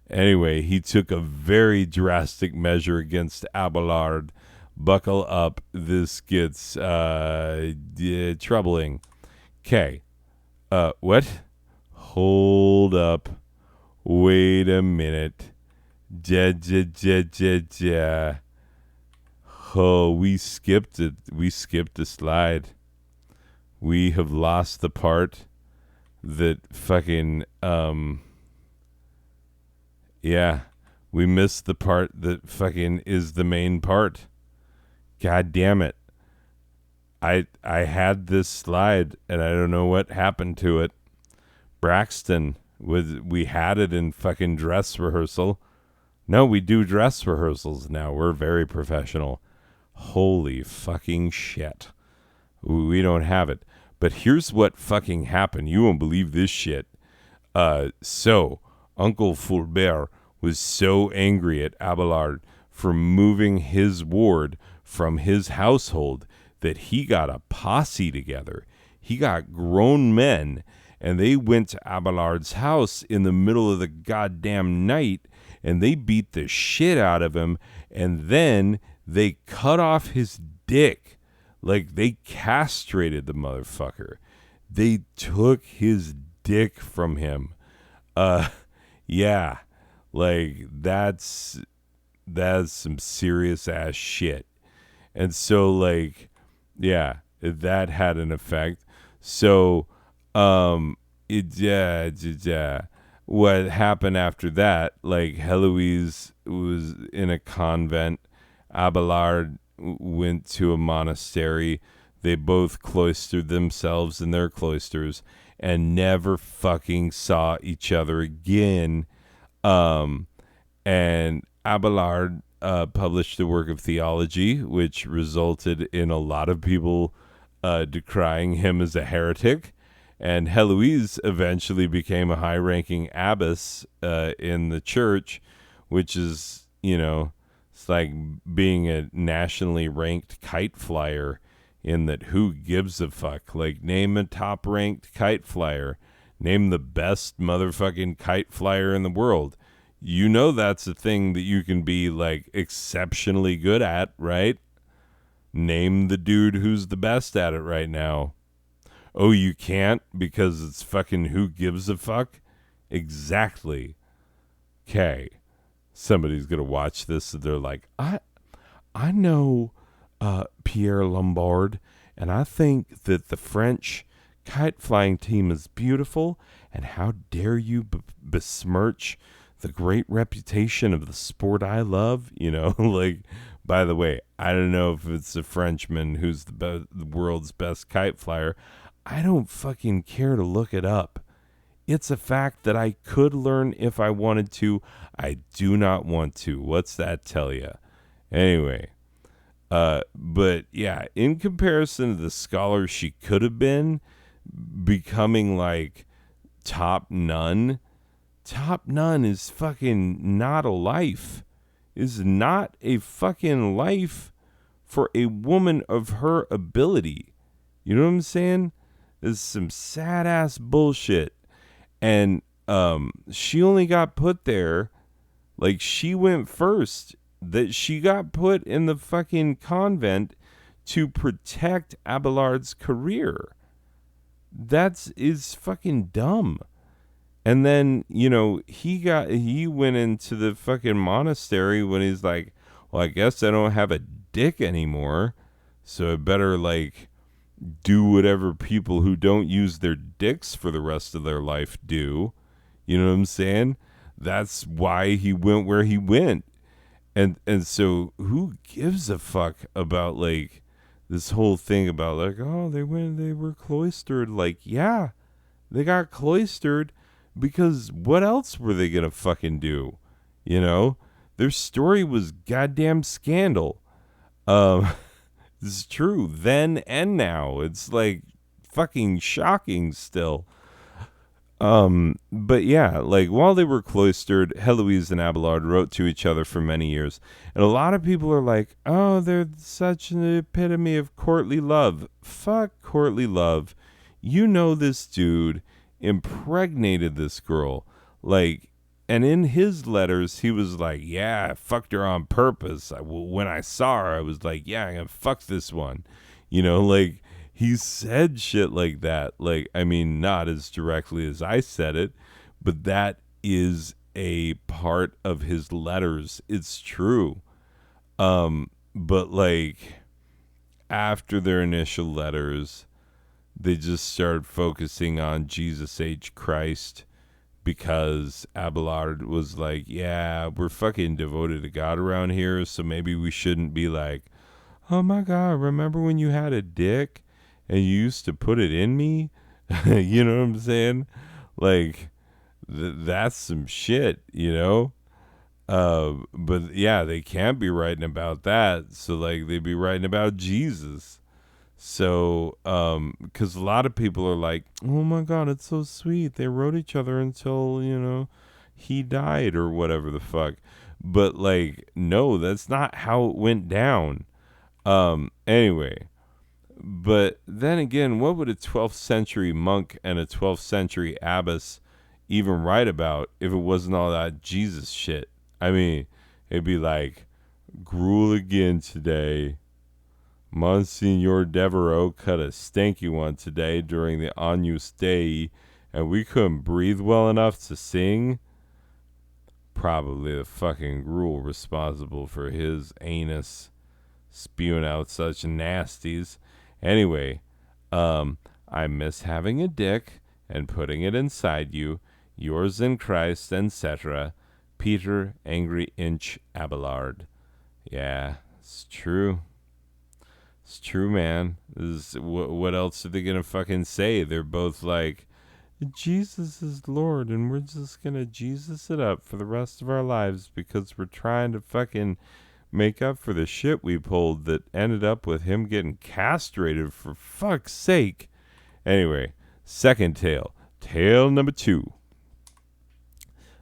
Anyway, he took a very drastic measure against Abelard. Buckle up, this gets troubling. Okay. What? Hold up. Wait a minute. Oh, we skipped it. We skipped a slide. We have lost the part that fucking, yeah, we missed the part that fucking is the main part. God damn it. I had this slide and I don't know what happened to it. Braxton, we had it in fucking dress rehearsal. No, we do dress rehearsals now. We're very professional. Holy fucking shit. We don't have it. But here's what fucking happened. You won't believe this shit. So, Uncle Fulbert was so angry at Abelard for moving his ward from his household that he got a posse together. He got grown men, and they went to Abelard's house in the middle of the goddamn night, and they beat the shit out of him, and then they cut off his dick. Like, they castrated the motherfucker. They took his dick from him. Yeah, like, that's some serious ass shit. And so, like, yeah, that had an effect. So, what happened after that, like, Heloise was in a convent. Abelard went to a monastery. They both cloistered themselves in their cloisters and never fucking saw each other again. And Abelard published a work of theology, which resulted in a lot of people decrying him as a heretic. And Heloise eventually became a high-ranking abbess in the church, which is, you know, it's like being a nationally ranked kite flyer, in that who gives a fuck? Like, name a top-ranked kite flyer. Name the best motherfucking kite flyer in the world. You know that's a thing that you can be, like, exceptionally good at, right? Name the dude who's the best at it right now. Oh, you can't because it's fucking who gives a fuck? Exactly. Okay. Somebody's going to watch this and they're like, I know Pierre Lombard, and I think that the French kite flying team is beautiful, and how dare you besmirch the great reputation of the sport I love, you know? Like, by the way, I don't know if it's a Frenchman who's the world's best kite flyer. I don't fucking care to look it up. It's a fact that I could learn if I wanted to. I do not want to. What's that tell you? Anyway, but yeah, in comparison to the scholar she could have been, becoming like top nun is fucking not a life. Is not a fucking life for a woman of her ability. You know what I'm saying? This is some sad ass bullshit. And she only got put there, like, she went first. That she got put in the fucking convent to protect Abelard's career. Is fucking dumb. And then, you know, he went into the fucking monastery when he's like, well, I guess I don't have a dick anymore, so I better, like, do whatever people who don't use their dicks for the rest of their life do. You know what I'm saying? That's why he went where he went. And so who gives a fuck about, like, this whole thing about, like, oh, they were cloistered. Like, yeah, they got cloistered because what else were they gonna fucking do? You know? Their story was goddamn scandal. This is true then and now. It's like fucking shocking still. But yeah, like, while they were cloistered, Heloise and Abelard wrote to each other for many years. And a lot of people are like, oh, they're such an epitome of courtly love. Fuck courtly love. You know, this dude impregnated this girl. Like, and in his letters, he was like, yeah, I fucked her on purpose. When I saw her, I was like, yeah, I'm gonna fuck this one. You know, like, he said shit like that. Like, I mean, not as directly as I said it, but that is a part of his letters. It's true. But, like, after their initial letters, they just started focusing on Jesus H. Christ, because Abelard was like, yeah, we're fucking devoted to God around here, so maybe we shouldn't be like, oh my God, remember when you had a dick and you used to put it in me? You know what I'm saying? Like, that's some shit, you know? But yeah, they can't be writing about that, so, like, they'd be writing about Jesus. So, because a lot of people are like, oh my God, it's so sweet. They wrote each other until, you know, he died or whatever the fuck. But, like, no, that's not how it went down. Anyway, But then again, what would a 12th century monk and a 12th century abbess even write about if it wasn't all that Jesus shit? I mean, it'd be like, gruel again today. Monsignor Devereaux cut a stanky one today during the Agnus Dei, and we couldn't breathe well enough to sing. Probably the fucking gruel responsible for his anus spewing out such nasties. Anyway, I miss having a dick and putting it inside you. Yours in Christ, etc. Peter Angry Inch Abelard. Yeah, it's true. It's true, man. What else are they gonna fucking say? They're both like, Jesus is Lord, and we're just gonna Jesus it up for the rest of our lives because we're trying to fucking make up for the shit we pulled that ended up with him getting castrated, for fuck's sake. Anyway, second tale. Tale number 2.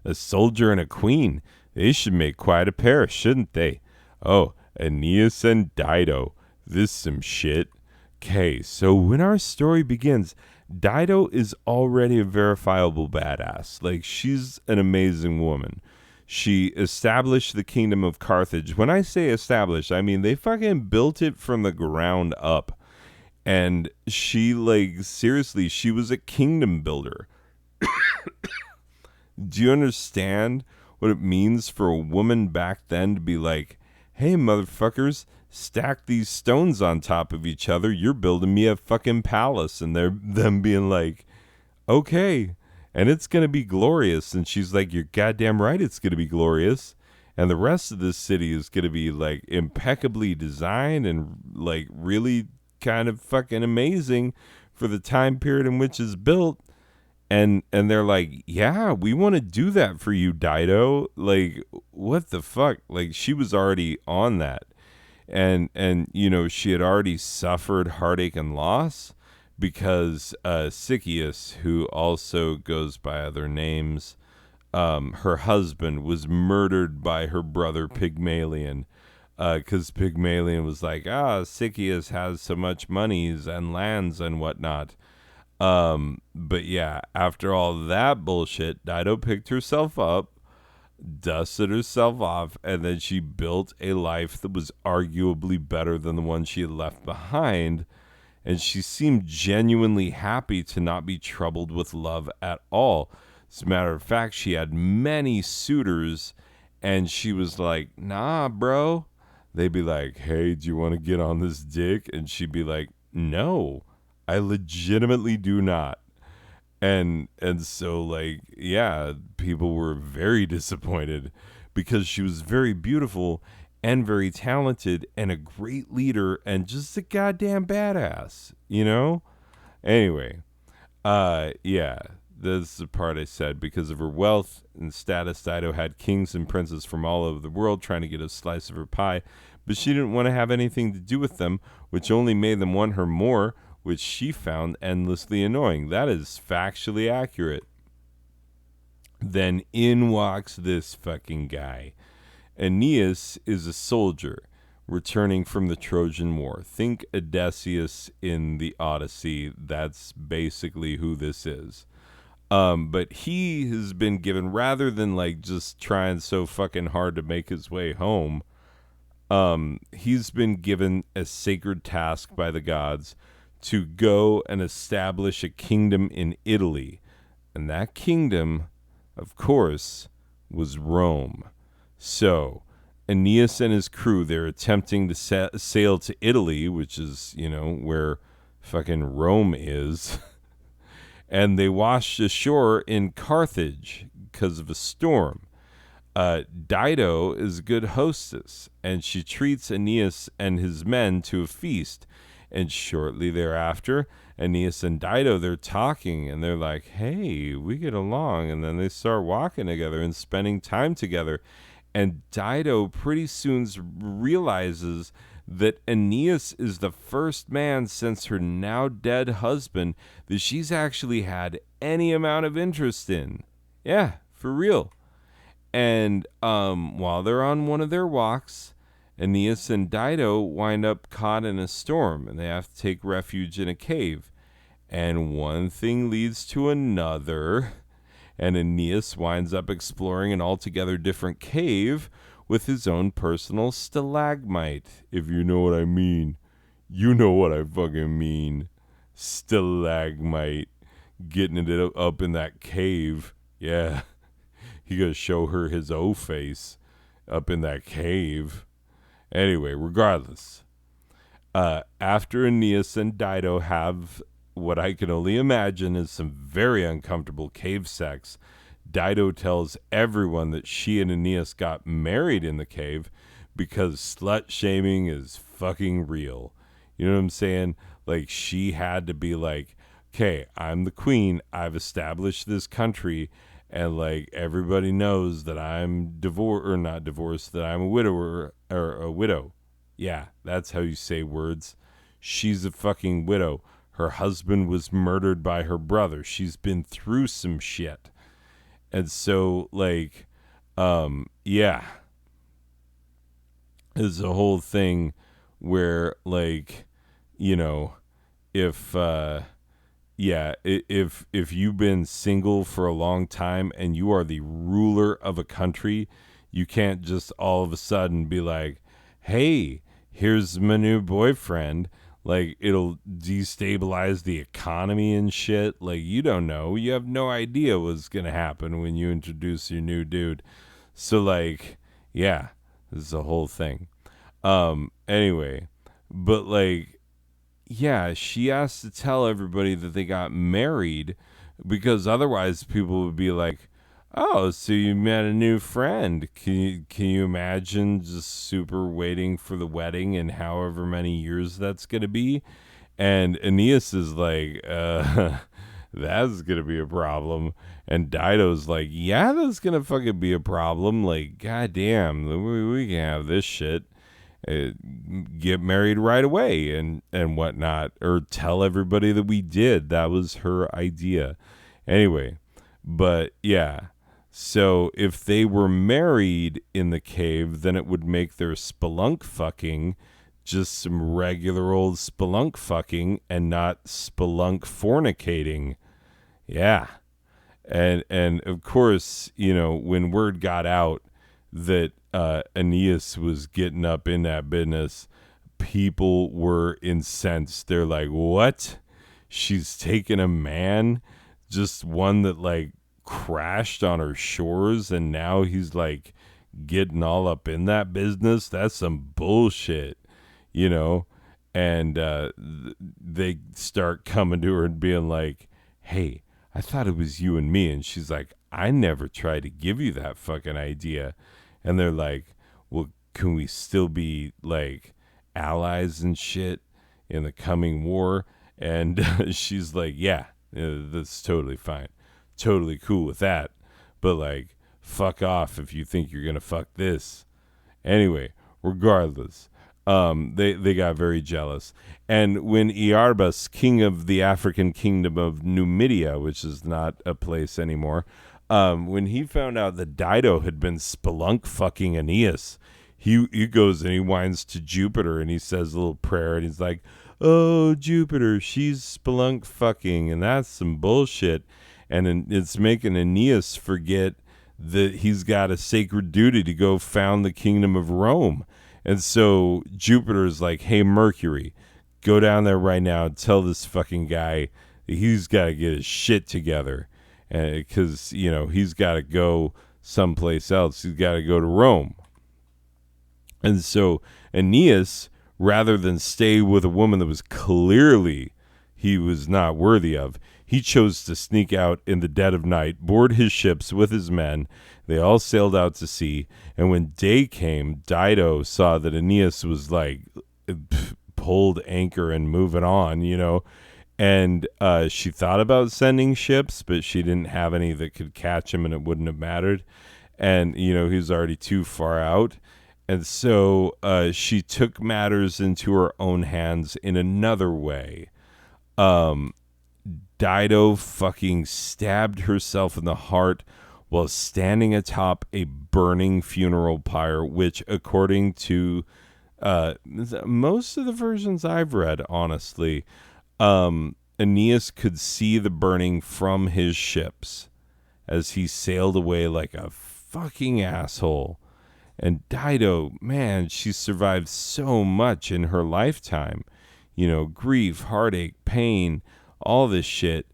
A soldier and a queen. They should make quite a pair, shouldn't they? Oh, Aeneas and Dido. This some shit. Okay, so when our story begins, Dido is already a verifiable badass. Like, she's an amazing woman. She established the kingdom of Carthage. When I say established, I mean they fucking built it from the ground up. And she, like, seriously, she was a kingdom builder. Do you understand what it means for a woman back then to be like, hey, motherfuckers, stack these stones on top of each other. You're building me a fucking palace. And them being like, okay, and it's going to be glorious. And she's like, you're goddamn right it's going to be glorious. And the rest of this city is going to be, like, impeccably designed and, like, really kind of fucking amazing for the time period in which it's built. And they're like, yeah, we want to do that for you, Dido. Like, what the fuck? Like, she was already on that. And you know, she had already suffered heartache and loss because Sychaeus, who also goes by other names, her husband was murdered by her brother Pygmalion, because Pygmalion was like, Sychaeus has so much monies and lands and whatnot. But yeah, after all that bullshit, Dido picked herself up, dusted herself off, and then she built a life that was arguably better than the one she had left behind. And she seemed genuinely happy to not be troubled with love at all. As a matter of fact, she had many suitors, and she was like, nah, bro. They'd be like, hey, do you want to get on this dick? And she'd be like, no, I legitimately do not. And so, like, yeah, people were very disappointed because she was very beautiful and very talented and a great leader and just a goddamn badass, you know? Anyway, yeah, that's the part I said. Because of her wealth and status, Dido had kings and princes from all over the world trying to get a slice of her pie, but she didn't want to have anything to do with them, which only made them want her more, which she found endlessly annoying. That is factually accurate. Then in walks this fucking guy. Aeneas is a soldier returning from the Trojan War. Think Odysseus in the Odyssey. That's basically who this is. But he has been given, rather than like just trying so fucking hard to make his way home, he's been given a sacred task by the gods to go and establish a kingdom in Italy. And that kingdom, of course, was Rome. So Aeneas and his crew, they're attempting to sail to Italy, which is, you know, where fucking Rome is. And they washed ashore in Carthage because of a storm. Dido is a good hostess, and she treats Aeneas and his men to a feast. And shortly thereafter, Aeneas and Dido, they're talking, and they're like, hey, we get along. And then they start walking together and spending time together. And Dido pretty soon realizes that Aeneas is the first man since her now dead husband that she's actually had any amount of interest in. Yeah, for real. And while they're on one of their walks, Aeneas and Dido wind up caught in a storm, and they have to take refuge in a cave. And one thing leads to another, and Aeneas winds up exploring an altogether different cave with his own personal stalagmite, if you know what I mean. You know what I fucking mean. Stalagmite. Getting it up in that cave. Yeah. He gonna show her his O-face up in that cave. Anyway, regardless. After Aeneas and Dido have what I can only imagine is some very uncomfortable cave sex, Dido tells everyone that she and Aeneas got married in the cave because slut shaming is fucking real. You know what I'm saying? Like, she had to be like, okay, I'm the queen. I've established this country. And, like, everybody knows that I'm not divorced, that I'm a widower or a widow. Yeah, that's how you say words. She's a fucking widow. Her husband was murdered by her brother. She's been through some shit. And so, like, yeah. It's a whole thing where, like, you know, if you've been single for a long time and you are the ruler of a country, you can't just all of a sudden be like, hey, here's my new boyfriend. Like, it'll destabilize the economy and shit. Like, you don't know. You have no idea what's going to happen when you introduce your new dude. So, like, yeah, this is a whole thing. Anyway, but, like, yeah, she has to tell everybody that they got married because otherwise people would be like, oh, so you met a new friend. Can you imagine just super waiting for the wedding and however many years that's going to be? And Aeneas is like, that's going to be a problem. And Dido's like, yeah, that's going to fucking be a problem. Like, goddamn, we can have this shit. Get married right away and whatnot, or tell everybody that we did. That was her idea. Anyway, but yeah. So if they were married in the cave, then it would make their spelunk fucking just some regular old spelunk fucking and not spelunk fornicating. Yeah. And of course, you know, when word got out that Aeneas was getting up in that business, people were incensed. They're like, what? She's taking a man, just one that, like, crashed on her shores, and now he's, like, getting all up in that business? That's some bullshit, you know? And they start coming to her and being like, hey, I thought it was you and me. And she's like, I never tried to give you that fucking idea. And they're like, well, can we still be, like, allies and shit in the coming war? And she's like, yeah, that's totally fine. Totally cool with that. But, like, fuck off if you think you're going to fuck this. Anyway, regardless, they got very jealous. And when Iarbas, king of the African kingdom of Numidia, which is not a place anymore, when he found out that Dido had been spelunk fucking Aeneas, he goes and he whines to Jupiter and he says a little prayer and he's like, oh, Jupiter, she's spelunk fucking, and that's some bullshit. And it's making Aeneas forget that he's got a sacred duty to go found the kingdom of Rome. And so Jupiter's like, hey, Mercury, go down there right now and tell this fucking guy that he's got to get his shit together. Because, you know, he's got to go someplace else. He's got to go to Rome. And so Aeneas, rather than stay with a woman that was clearly he was not worthy of, he chose to sneak out in the dead of night, board his ships with his men. They all sailed out to sea. And when day came, Dido saw that Aeneas was like pulled anchor and moving on, you know. And she thought about sending ships, but she didn't have any that could catch him and it wouldn't have mattered. And, you know, he was already too far out. And so she took matters into her own hands in another way. Dido fucking stabbed herself in the heart while standing atop a burning funeral pyre, which, according to Most of the versions I've read, honestly, Aeneas could see the burning from his ships as he sailed away like a fucking asshole. And Dido, man, she survived so much in her lifetime. You know, grief, heartache, pain, all this shit.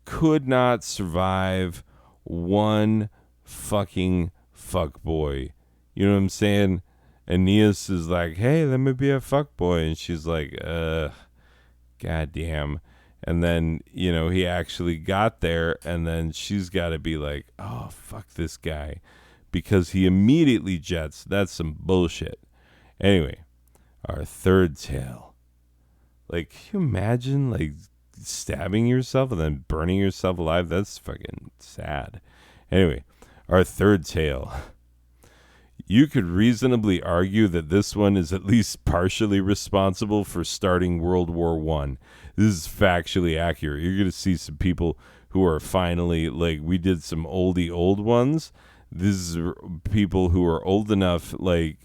Could not survive one fucking fuckboy. You know what I'm saying? Aeneas is like, hey, let me be a fuckboy. And she's like, goddamn. And then, you know, he actually got there, and then she's got to be like, oh, fuck this guy. Because he immediately jets. That's some bullshit. Anyway, our third tale. Like, can you imagine, like, stabbing yourself and then burning yourself alive? That's fucking sad. Anyway, our third tale. You could reasonably argue that this one is at least partially responsible for starting World War I. This is factually accurate. You're going to see some people who are finally, like, we did some oldie old ones. This is people who are old enough, like,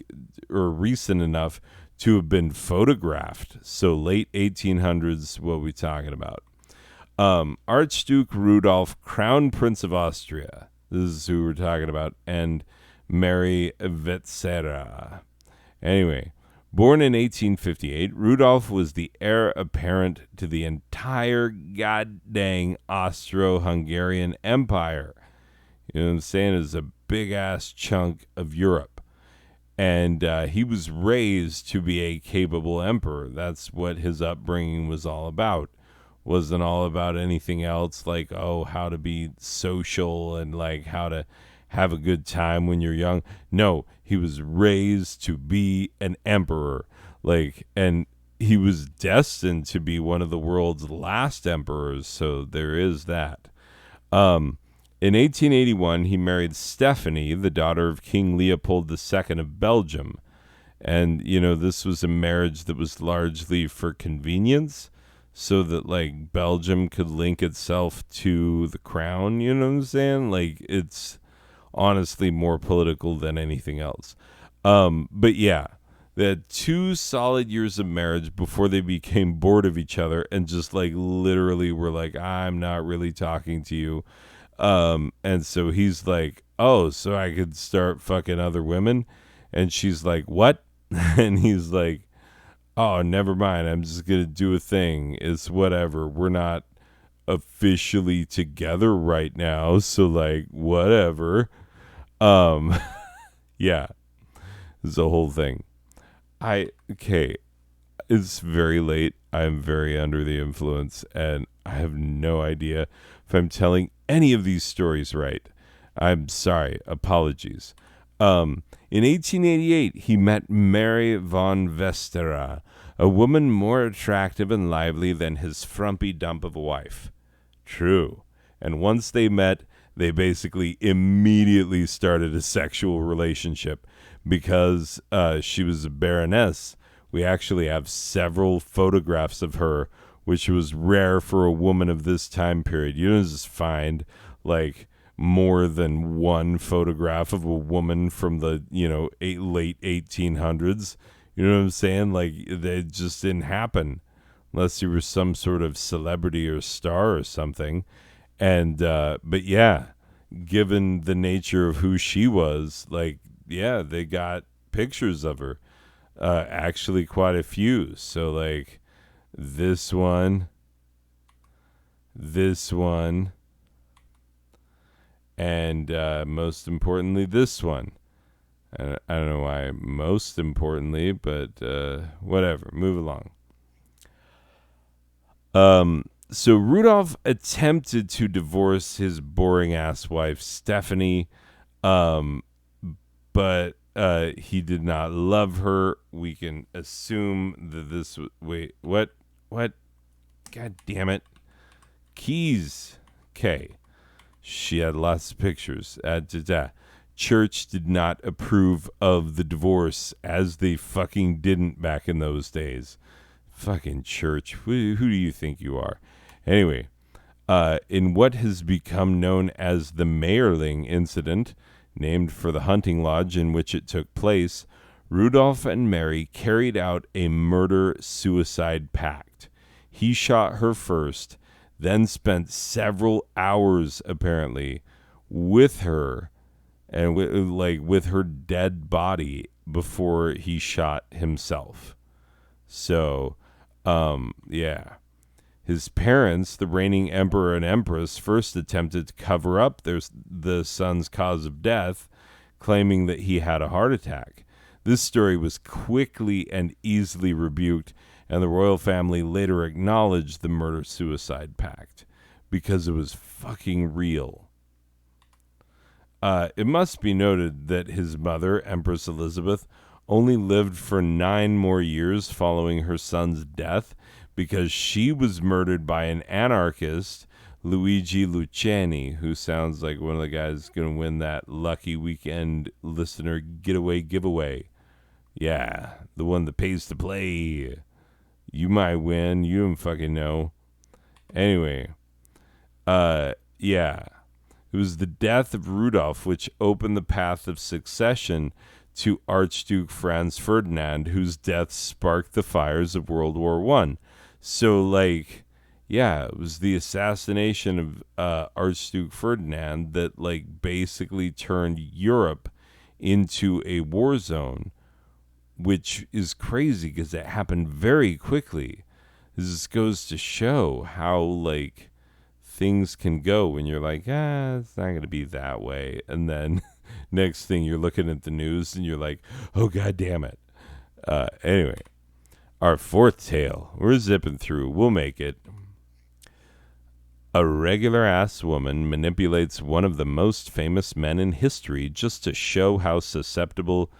or recent enough to have been photographed. So late 1800s, what are we talking about? Archduke Rudolph, Crown Prince of Austria. This is who we're talking about. And Mary Vetsera. Anyway, born in 1858, Rudolph was the heir apparent to the entire goddamn Austro-Hungarian Empire. You know what I'm saying? It's a big-ass chunk of Europe. And he was raised to be a capable emperor. That's what his upbringing was all about. Wasn't all about anything else like, oh, how to be social and like how to have a good time when you're young. No, he was raised to be an emperor. Like, and he was destined to be one of the world's last emperors. So there is that. In 1881, he married Stephanie, the daughter of King Leopold II of Belgium. And, you know, this was a marriage that was largely for convenience, so that, like, Belgium could link itself to the crown, you know what I'm saying? Like, it's honestly more political than anything else. But, yeah, they had 2 solid years of marriage before they became bored of each other and just, like, literally were like, I'm not really talking to you. And so he's like, oh, so I could start fucking other women? And she's like, what? And he's like, oh, never mind. I'm just going to do a thing. It's whatever. We're not officially together right now. So like, whatever. Yeah, it's a whole thing. Okay. It's very late. I'm very under the influence and I have no idea if I'm telling any of these stories right. I'm sorry. Apologies. In 1888, he met Mary von Vestera, a woman more attractive and lively than his frumpy dump of a wife. True. And once they met, they basically immediately started a sexual relationship because she was a baroness. We actually have several photographs of her, which was rare for a woman of this time period. You don't just find, like, more than one photograph of a woman from the, you know, late 1800s. You know what I'm saying? Like, it just didn't happen unless you were some sort of celebrity or star or something. And, but yeah, given the nature of who she was, like, yeah, they got pictures of her. Actually quite a few. So like this one, and most importantly, this one. I don't know why most importantly, but whatever. Move along. So Rudolph attempted to divorce his boring ass wife, Stephanie, but he did not love her. We can assume that this... Wait, what? God damn it. Keys. Okay. She had lots of pictures. Church did not approve of the divorce, as they fucking didn't back in those days. Fucking church. Who do you think you are? Anyway, in what has become known as the Mayerling incident, named for the hunting lodge in which it took place, Rudolph and Mary carried out a murder-suicide pact. He shot her first, then spent several hours, apparently, with her and with her dead body before he shot himself. So, yeah. His parents, the reigning emperor and empress, first attempted to cover up the son's cause of death, claiming that he had a heart attack. This story was quickly and easily rebuked, and the royal family later acknowledged the murder-suicide pact because it was fucking real. It must be noted that his mother, Empress Elizabeth, only lived for 9 more years following her son's death because she was murdered by an anarchist, Luigi Luciani, who sounds like one of the guys going to win that lucky weekend listener giveaway. Yeah, the one that pays to play. You might win. You don't fucking know. Anyway, yeah. It was the death of Rudolph which opened the path of succession to Archduke Franz Ferdinand, whose death sparked the fires of World War I. So, like, yeah, it was the assassination of Archduke Ferdinand that, like, basically turned Europe into a war zone, which is crazy because it happened very quickly. This goes to show how, like, things can go when you're like, it's not going to be that way. And then next thing you're looking at the news and you're like, oh, God damn it. Anyway, our fourth tale. We're zipping through. We'll make it. A regular-ass woman manipulates one of the most famous men in history just to show how susceptible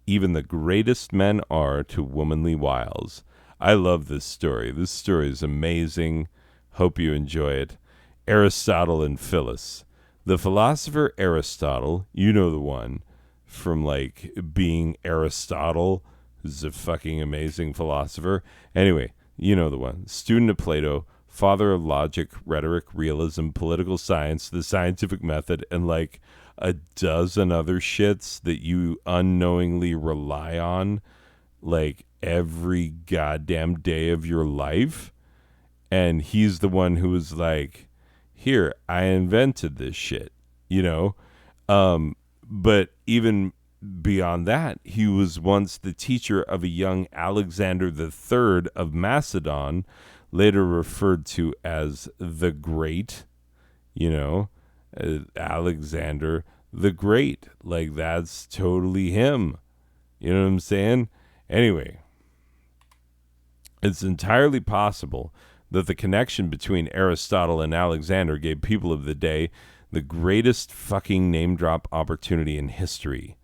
even the greatest men are to womanly wiles. I love this story. This story is amazing. Hope you enjoy it. Aristotle and Phyllis. The philosopher Aristotle, you know the one from, like, being Aristotle, who's a fucking amazing philosopher. Anyway, you know the one. Student of Plato, father of logic, rhetoric, realism, political science, the scientific method, and, like, a dozen other shits that you unknowingly rely on, like, every goddamn day of your life. And he's the one who was like, here, I invented this shit, you know? But even beyond that, he was once the teacher of a young Alexander III of Macedon, later referred to as the Great, you know? Alexander the Great. Like, that's totally him. You know what I'm saying? Anyway, it's entirely possible that the connection between Aristotle and Alexander gave people of the day the greatest fucking name drop opportunity in history.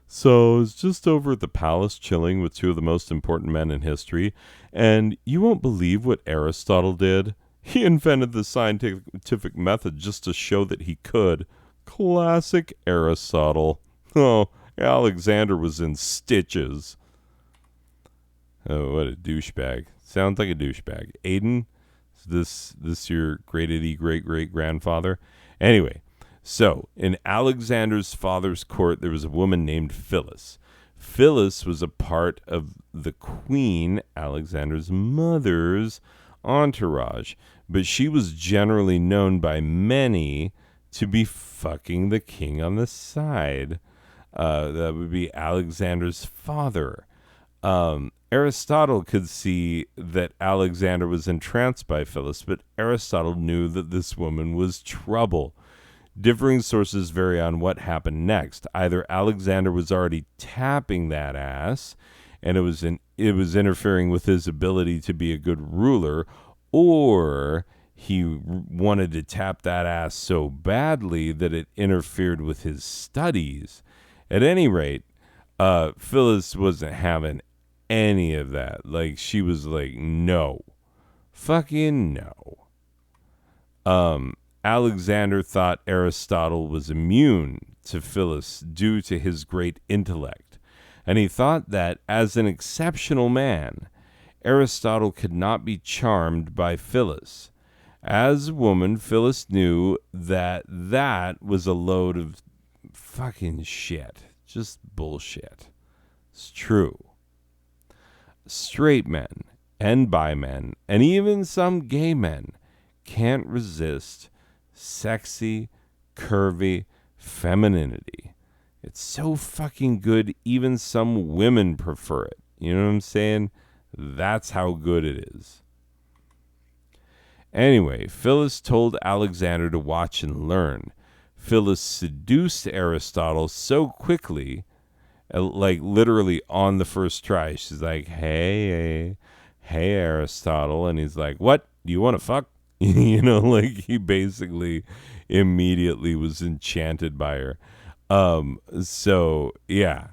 So I was just over at the palace chilling with 2 of the most important men in history, and you won't believe what Aristotle did. He invented the scientific method just to show that he could. Classic Aristotle. Oh, Alexander was in stitches. Oh, what a douchebag. Sounds like a douchebag. Aiden, is this your great-grandfather? Anyway, so in Alexander's father's court, there was a woman named Phyllis. Phyllis was a part of the queen, Alexander's mother's, entourage, but she was generally known by many to be fucking the king on the side. That would be Alexander's father. Aristotle could see that Alexander was entranced by Phyllis, but Aristotle knew that this woman was trouble. Differing sources vary on what happened next. Either Alexander was already tapping that ass, and it was interfering with his ability to be a good ruler, or he wanted to tap that ass so badly that it interfered with his studies. At any rate, Phyllis wasn't having any of that. Like, she was like, no. Fucking no. Alexander thought Aristotle was immune to Phyllis due to his great intellect, and he thought that, as an exceptional man, Aristotle could not be charmed by Phyllis. As a woman, Phyllis knew that that was a load of fucking shit. Just bullshit. It's true. Straight men and bi men, and even some gay men, can't resist sexy, curvy femininity. It's so fucking good, even some women prefer it. You know what I'm saying? That's how good it is. Anyway, Phyllis told Alexander to watch and learn. Phyllis seduced Aristotle so quickly, like literally on the first try. She's like, hey, Aristotle. And he's like, what? Do you want to fuck? You know, like he basically immediately was enchanted by her. So yeah.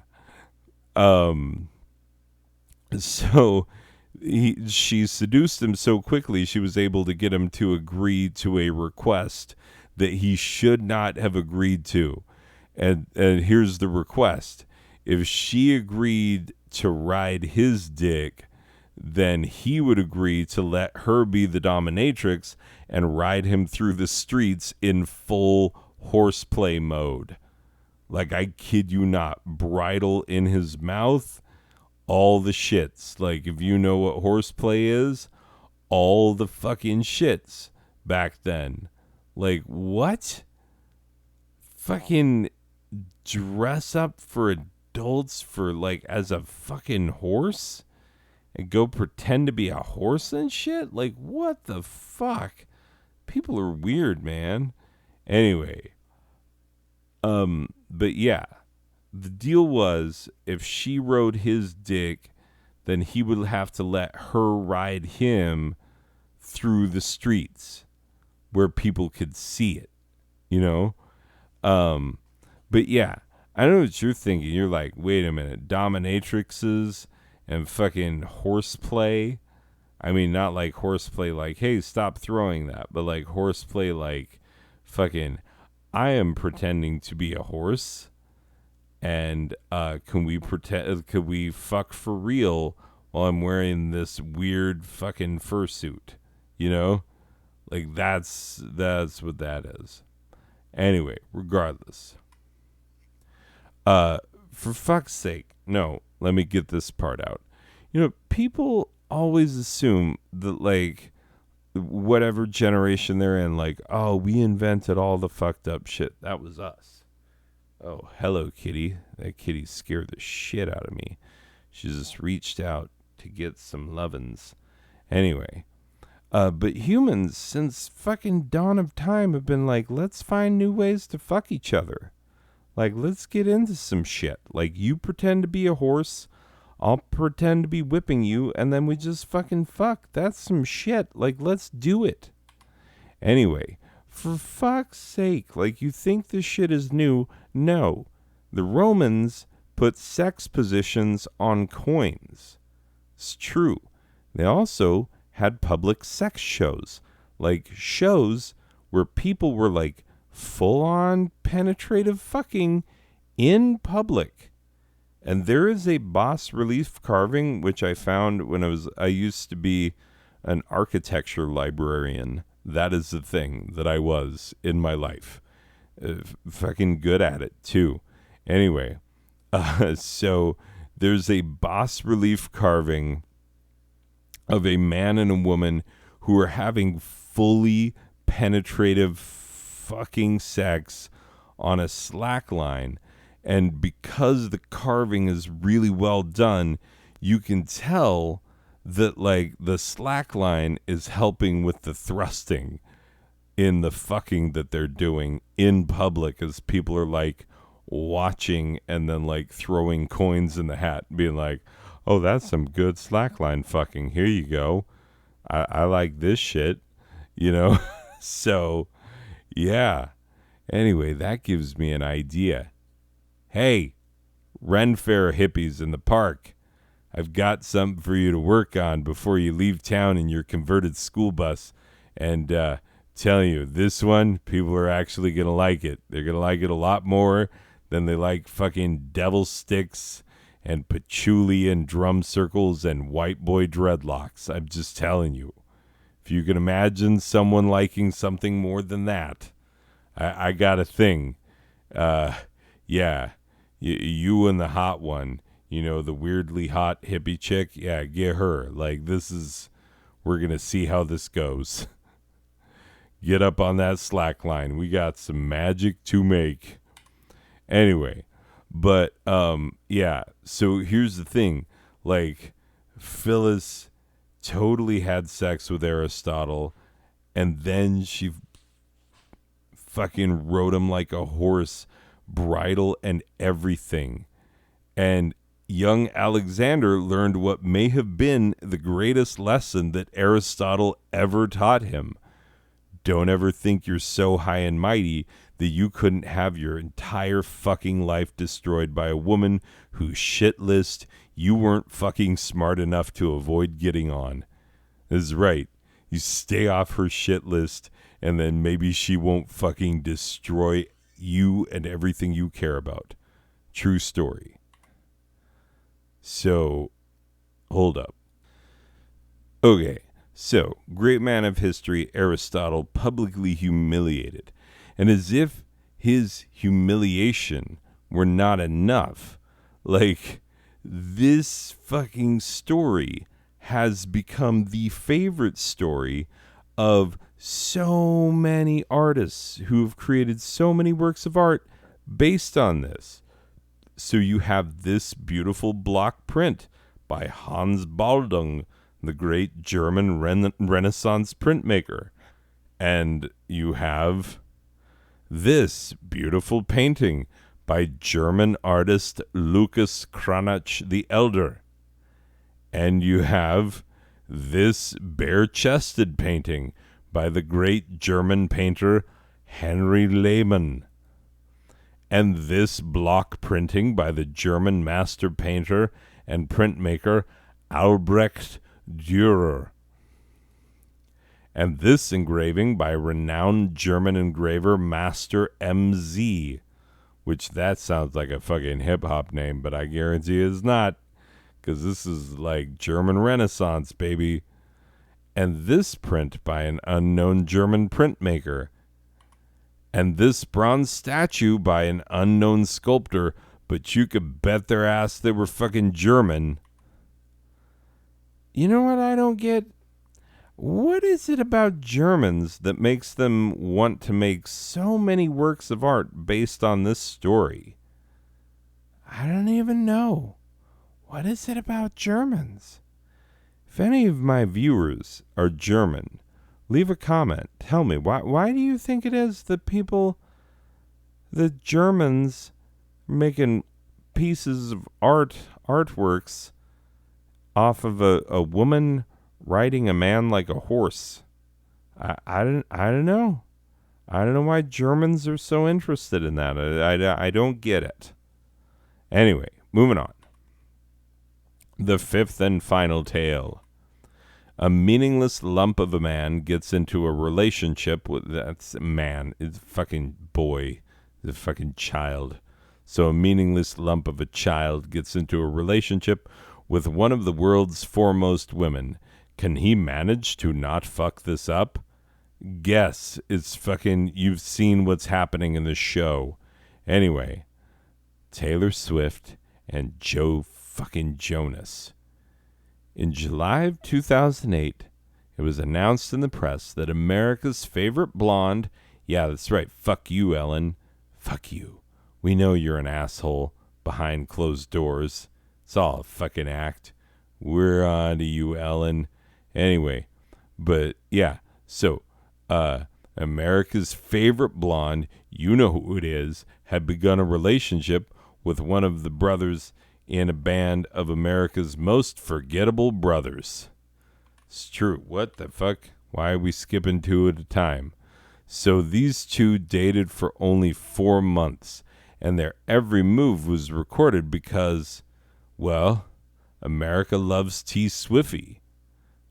So she seduced him so quickly she was able to get him to agree to a request that he should not have agreed to. And here's the request. If she agreed to ride his dick, then he would agree to let her be the dominatrix and ride him through the streets in full horseplay mode. Like, I kid you not, bridle in his mouth, all the shits. Like, if you know what horseplay is, all the fucking shits back then. Like, what? Fucking dress up for adults for, like, as a fucking horse? And go pretend to be a horse and shit? Like, what the fuck? People are weird, man. Anyway. But yeah. The deal was, if she rode his dick, then he would have to let her ride him through the streets where people could see it, you know? But yeah, I know what you're thinking. You're like, wait a minute, dominatrixes and fucking horseplay? I mean, not like horseplay like, hey, stop throwing that, but like horseplay like fucking, I am pretending to be a horse. And can we fuck for real while I'm wearing this weird fucking fursuit? You know? Like that's what that is. Anyway, regardless. For fuck's sake, no, let me get this part out. You know, people always assume that like whatever generation they're in, like, oh, we invented all the fucked up shit. That was us. Oh, hello, kitty. That kitty scared the shit out of me. She just reached out to get some lovin's. Anyway, but humans, since fucking dawn of time, have been like, let's find new ways to fuck each other. Like, let's get into some shit. Like, you pretend to be a horse, I'll pretend to be whipping you, and then we just fucking fuck. That's some shit. Like, let's do it. Anyway, for fuck's sake, like, you think this shit is new? No. The Romans put sex positions on coins. It's true. They also had public sex shows. Like, shows where people were, like, full-on penetrative fucking in public. And there is a bas relief carving, which I found when I used to be an architecture librarian. That is the thing that I was in my life. Fucking good at it, too. Anyway, so there's a bas relief carving of a man and a woman who are having fully penetrative fucking sex on a slack line. And because the carving is really well done, you can tell that, like, the slack line is helping with the thrusting in the fucking that they're doing in public as people are, like, watching and then, like, throwing coins in the hat, being like, oh, that's some good slackline fucking. Here you go. I like this shit, you know? So, yeah. Anyway, that gives me an idea. Hey, Ren Fair hippies in the park, I've got something for you to work on before you leave town in your converted school bus. And telling you, this one, people are actually going to like it. They're going to like it a lot more than they like fucking devil sticks and patchouli and drum circles and white boy dreadlocks. I'm just telling you. If you can imagine someone liking something more than that, I got a thing. Yeah, you and the hot one, You know, the weirdly hot hippie chick. Yeah, get her. Like, we're going to see how this goes. Get up on that slack line. We got some magic to make. Anyway, but, yeah. So here's the thing. Like, Phyllis totally had sex with Aristotle, and then she fucking rode him like a horse, bridle and everything. And young Alexander learned what may have been the greatest lesson that Aristotle ever taught him. Don't ever think you're so high and mighty that you couldn't have your entire fucking life destroyed by a woman whose shit list you weren't fucking smart enough to avoid getting on. This is right. You stay off her shit list, and then maybe she won't fucking destroy you and everything you care about. True story. So, hold up. Okay, so, great man of history, Aristotle, publicly humiliated. And as if his humiliation were not enough, like, this fucking story has become the favorite story of so many artists who have created so many works of art based on this. So you have this beautiful block print by Hans Baldung, the great German Renaissance printmaker. And you have this beautiful painting by German artist Lucas Cranach the Elder. And you have this bare-chested painting by the great German painter Henry Lehmann. And this block printing by the German master painter and printmaker Albrecht Dürer. And this engraving by renowned German engraver Master M.Z., which that sounds like a fucking hip-hop name, but I guarantee it's not, because this is like German Renaissance, baby. And this print by an unknown German printmaker. And this bronze statue by an unknown sculptor, but you could bet their ass they were fucking German. You know what I don't get? What is it about Germans that makes them want to make so many works of art based on this story? I don't even know. What is it about Germans? If any of my viewers are German, leave a comment. Tell me, why do you think it is that the Germans are making pieces of artworks off of a woman riding a man like a horse? I don't know. I don't know why Germans are so interested in that. I don't get it. Anyway, moving on. The fifth and final tale. A meaningless lump of a man gets into a relationship with... That's man. It's a fucking boy. It's a fucking child. So a meaningless lump of a child gets into a relationship with one of the world's foremost women. Can he manage to not fuck this up? Guess. It's fucking... You've seen what's happening in the show. Anyway. Taylor Swift and Joe fucking Jonas. In July of 2008, it was announced in the press that America's favorite blonde... Yeah, that's right. Fuck you, Ellen. Fuck you. We know you're an asshole behind closed doors. It's all a fucking act. We're on to you, Ellen. Anyway, but yeah, so America's favorite blonde, you know who it is, had begun a relationship with one of the brothers in a band of America's most forgettable brothers. It's true. What the fuck? Why are we skipping two at a time? So these two dated for only 4 months, and their every move was recorded because, well, America loves T. Swiffy.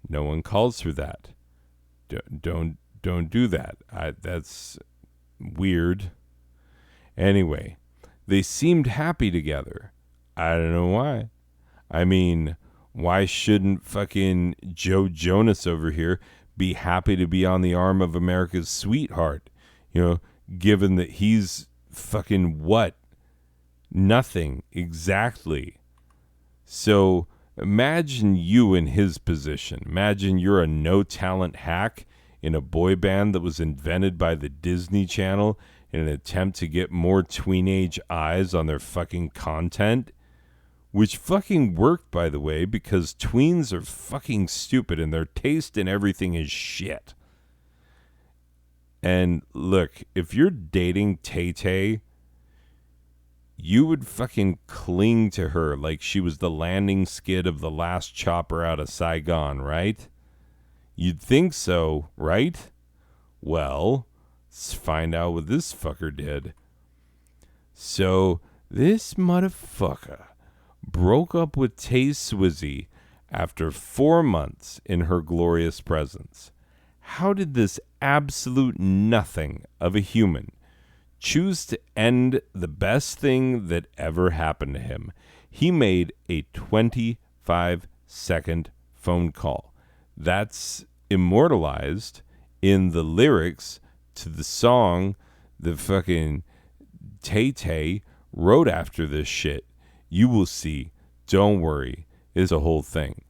No one calls her that. Don't do that. That's weird. Anyway, they seemed happy together. I don't know why. I mean, why shouldn't fucking Joe Jonas over here be happy to be on the arm of America's sweetheart? You know, given that he's fucking what? Nothing. Exactly. So imagine you in his position. Imagine you're a no-talent hack in a boy band that was invented by the Disney Channel in an attempt to get more tweenage eyes on their fucking content. Which fucking worked, by the way, because tweens are fucking stupid and their taste in everything is shit. And look, if you're dating Tay-Tay, you would fucking cling to her like she was the landing skid of the last chopper out of Saigon, right? You'd think so, right? Well, let's find out what this fucker did. So, this motherfucker broke up with Tay Swizzy after 4 months in her glorious presence. How did this absolute nothing of a human choose to end the best thing that ever happened to him? He made a 25-second phone call. That's immortalized in the lyrics to the song the fucking Tay-Tay wrote after this shit. You will see. Don't worry. It's a whole thing.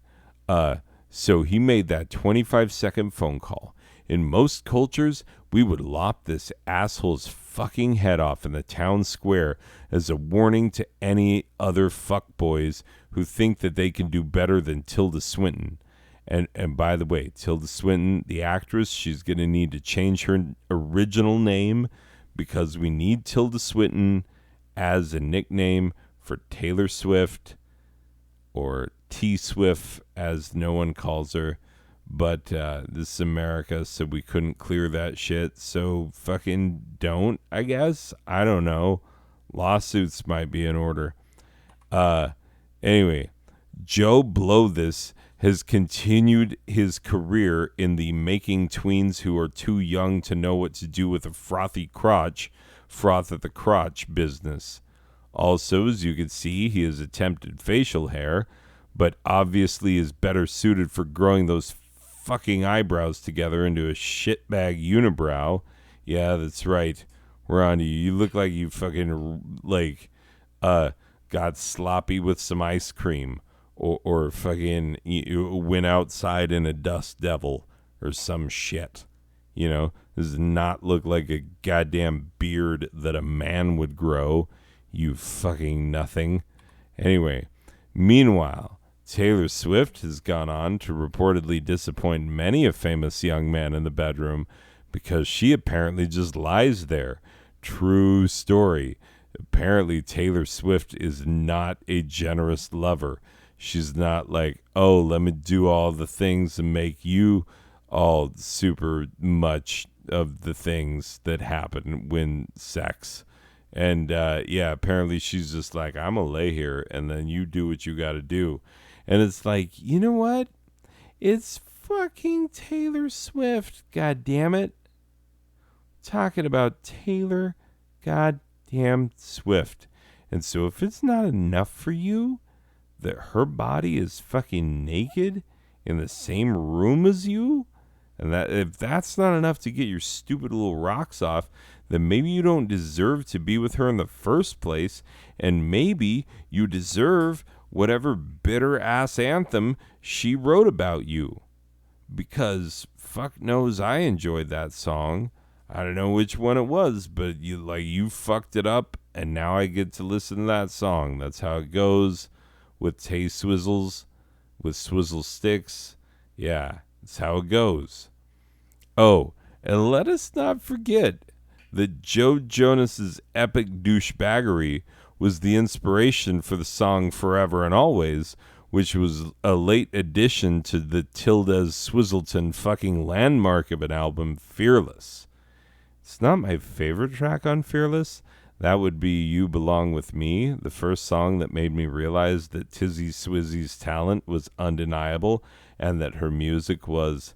So he made that 25-second phone call. In most cultures, we would lop this asshole's fucking head off in the town square as a warning to any other fuckboys who think that they can do better than Tilda Swinton. And by the way, Tilda Swinton, the actress, she's going to need to change her original name because we need Tilda Swinton as a nickname for Taylor Swift, or T-Swift as no one calls her. But this is America, so we couldn't clear that shit. So fucking don't, I guess. I don't know. Lawsuits might be in order. Anyway, Joe Blow This has continued his career in the making tweens who are too young to know what to do with a frothy crotch, froth at the crotch business. Also, as you can see, he has attempted facial hair, but obviously is better suited for growing those fucking eyebrows together into a shitbag unibrow. Yeah, that's right. We're on to you. You look like you fucking, got sloppy with some ice cream. Or fucking you went outside in a dust devil or some shit. You know, this does not look like a goddamn beard that a man would grow. You fucking nothing. Anyway, meanwhile, Taylor Swift has gone on to reportedly disappoint many a famous young man in the bedroom because she apparently just lies there. True story. Apparently, Taylor Swift is not a generous lover. She's not like, oh, let me do all the things and make you all super much of the things that happen when sex. And, apparently she's just like, I'm going to lay here and then you do what you got to do. And it's like, you know what? It's fucking Taylor Swift, God damn it. Talking about Taylor goddamn Swift. And so if it's not enough for you that her body is fucking naked in the same room as you, and that if that's not enough to get your stupid little rocks off, then maybe you don't deserve to be with her in the first place, and maybe you deserve whatever bitter ass anthem she wrote about you. Because fuck knows I enjoyed that song. I don't know which one it was, but you fucked it up, and now I get to listen to that song. That's how it goes with Tay Swizzles, with Swizzle Sticks. Yeah, that's how it goes. Oh, and let us not forget that Joe Jonas's epic douchebaggery was the inspiration for the song Forever and Always, which was a late addition to the Tilda's Swizzleton fucking landmark of an album, Fearless. It's not my favorite track on Fearless. That would be You Belong With Me, the first song that made me realize that Tizzy Swizzy's talent was undeniable and that her music was,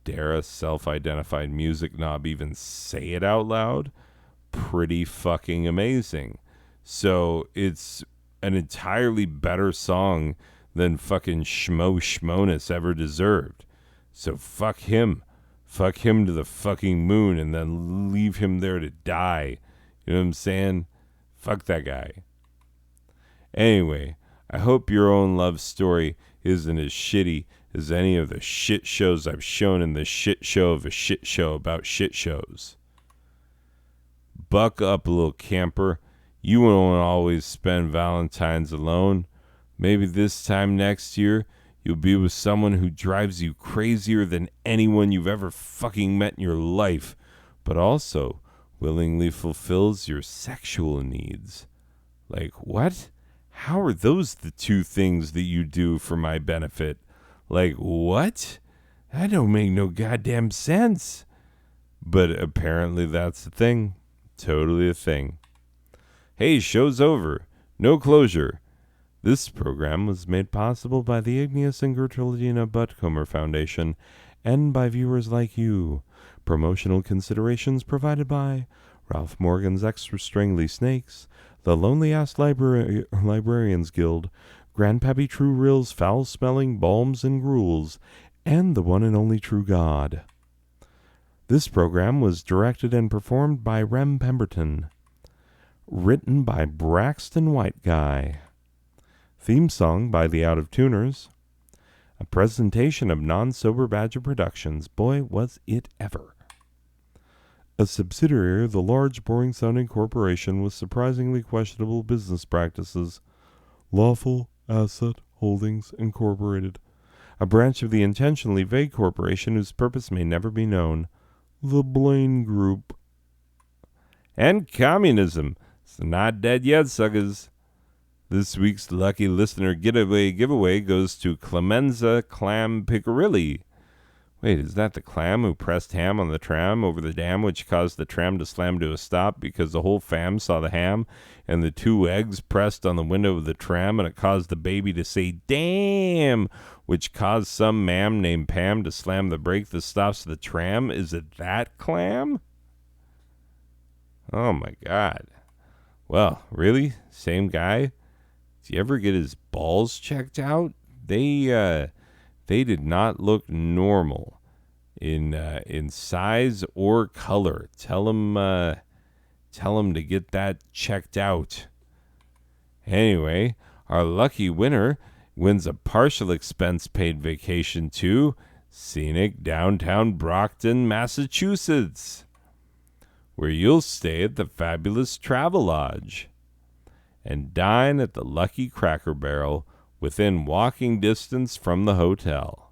dare a self-identified music knob even say it out loud, pretty fucking amazing. So it's an entirely better song than fucking Schmo Schmonus ever deserved. So fuck him. Fuck him to the fucking moon and then leave him there to die. You know what I'm saying? Fuck that guy. Anyway, I hope your own love story isn't as shitty as any of the shit shows I've shown in the shit show of a shit show about shit shows. Buck up, little camper. You won't always spend Valentine's alone. Maybe this time next year, you'll be with someone who drives you crazier than anyone you've ever fucking met in your life, but also willingly fulfills your sexual needs. Like, what? How are those the two things that you do for my benefit? Like, what? That don't make no goddamn sense. But apparently that's a thing. Totally a thing. Hey, show's over. No closure. This program was made possible by the Igneous and Gertruldina Buttcomer Foundation and by viewers like you. Promotional considerations provided by Ralph Morgan's Extra Strangly Snakes, the Lonely Ass Librarians Guild, Grandpappy True Reel's Foul-Smelling Balms and Gruels, and the one and only True God. This program was directed and performed by Rem Pemberton. Written by Braxton White Guy. Theme song by the Out of Tuners. A presentation of Non-Sober Badger Productions. Boy, was it ever. A subsidiary of the large boring sounding corporation with surprisingly questionable business practices. Lawful Asset Holdings Incorporated. A branch of the intentionally vague corporation whose purpose may never be known. The Blaine Group. And communism. It's not dead yet, suckers. This week's lucky listener giveaway goes to Clemenza Clam Picarilli. Wait, is that the clam who pressed ham on the tram over the dam, which caused the tram to slam to a stop because the whole fam saw the ham and the two eggs pressed on the window of the tram, and it caused the baby to say, "Damn," which caused some ma'am named Pam to slam the brake that stops the tram? Is it that clam? Oh, my God. Well, really? Same guy? Did you ever get his balls checked out? They did not look normal in size or color. Tell him to get that checked out. Anyway, our lucky winner wins a partial expense paid vacation to scenic downtown Brockton, Massachusetts, where you'll stay at the fabulous Travelodge and dine at the Lucky Cracker Barrel within walking distance from the hotel.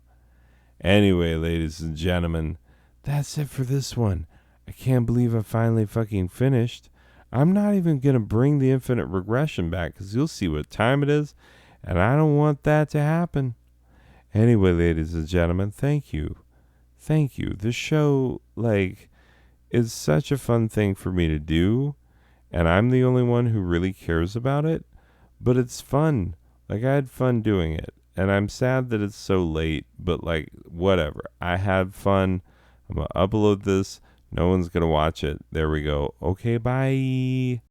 Anyway, ladies and gentlemen, that's it for this one. I can't believe I finally fucking finished. I'm not even going to bring the infinite regression back because you'll see what time it is, and I don't want that to happen. Anyway, ladies and gentlemen, thank you. Thank you. This show, is such a fun thing for me to do, and I'm the only one who really cares about it, but it's fun. I had fun doing it, and I'm sad that it's so late, but, whatever. I had fun. I'm going to upload this. No one's going to watch it. There we go. Okay, bye.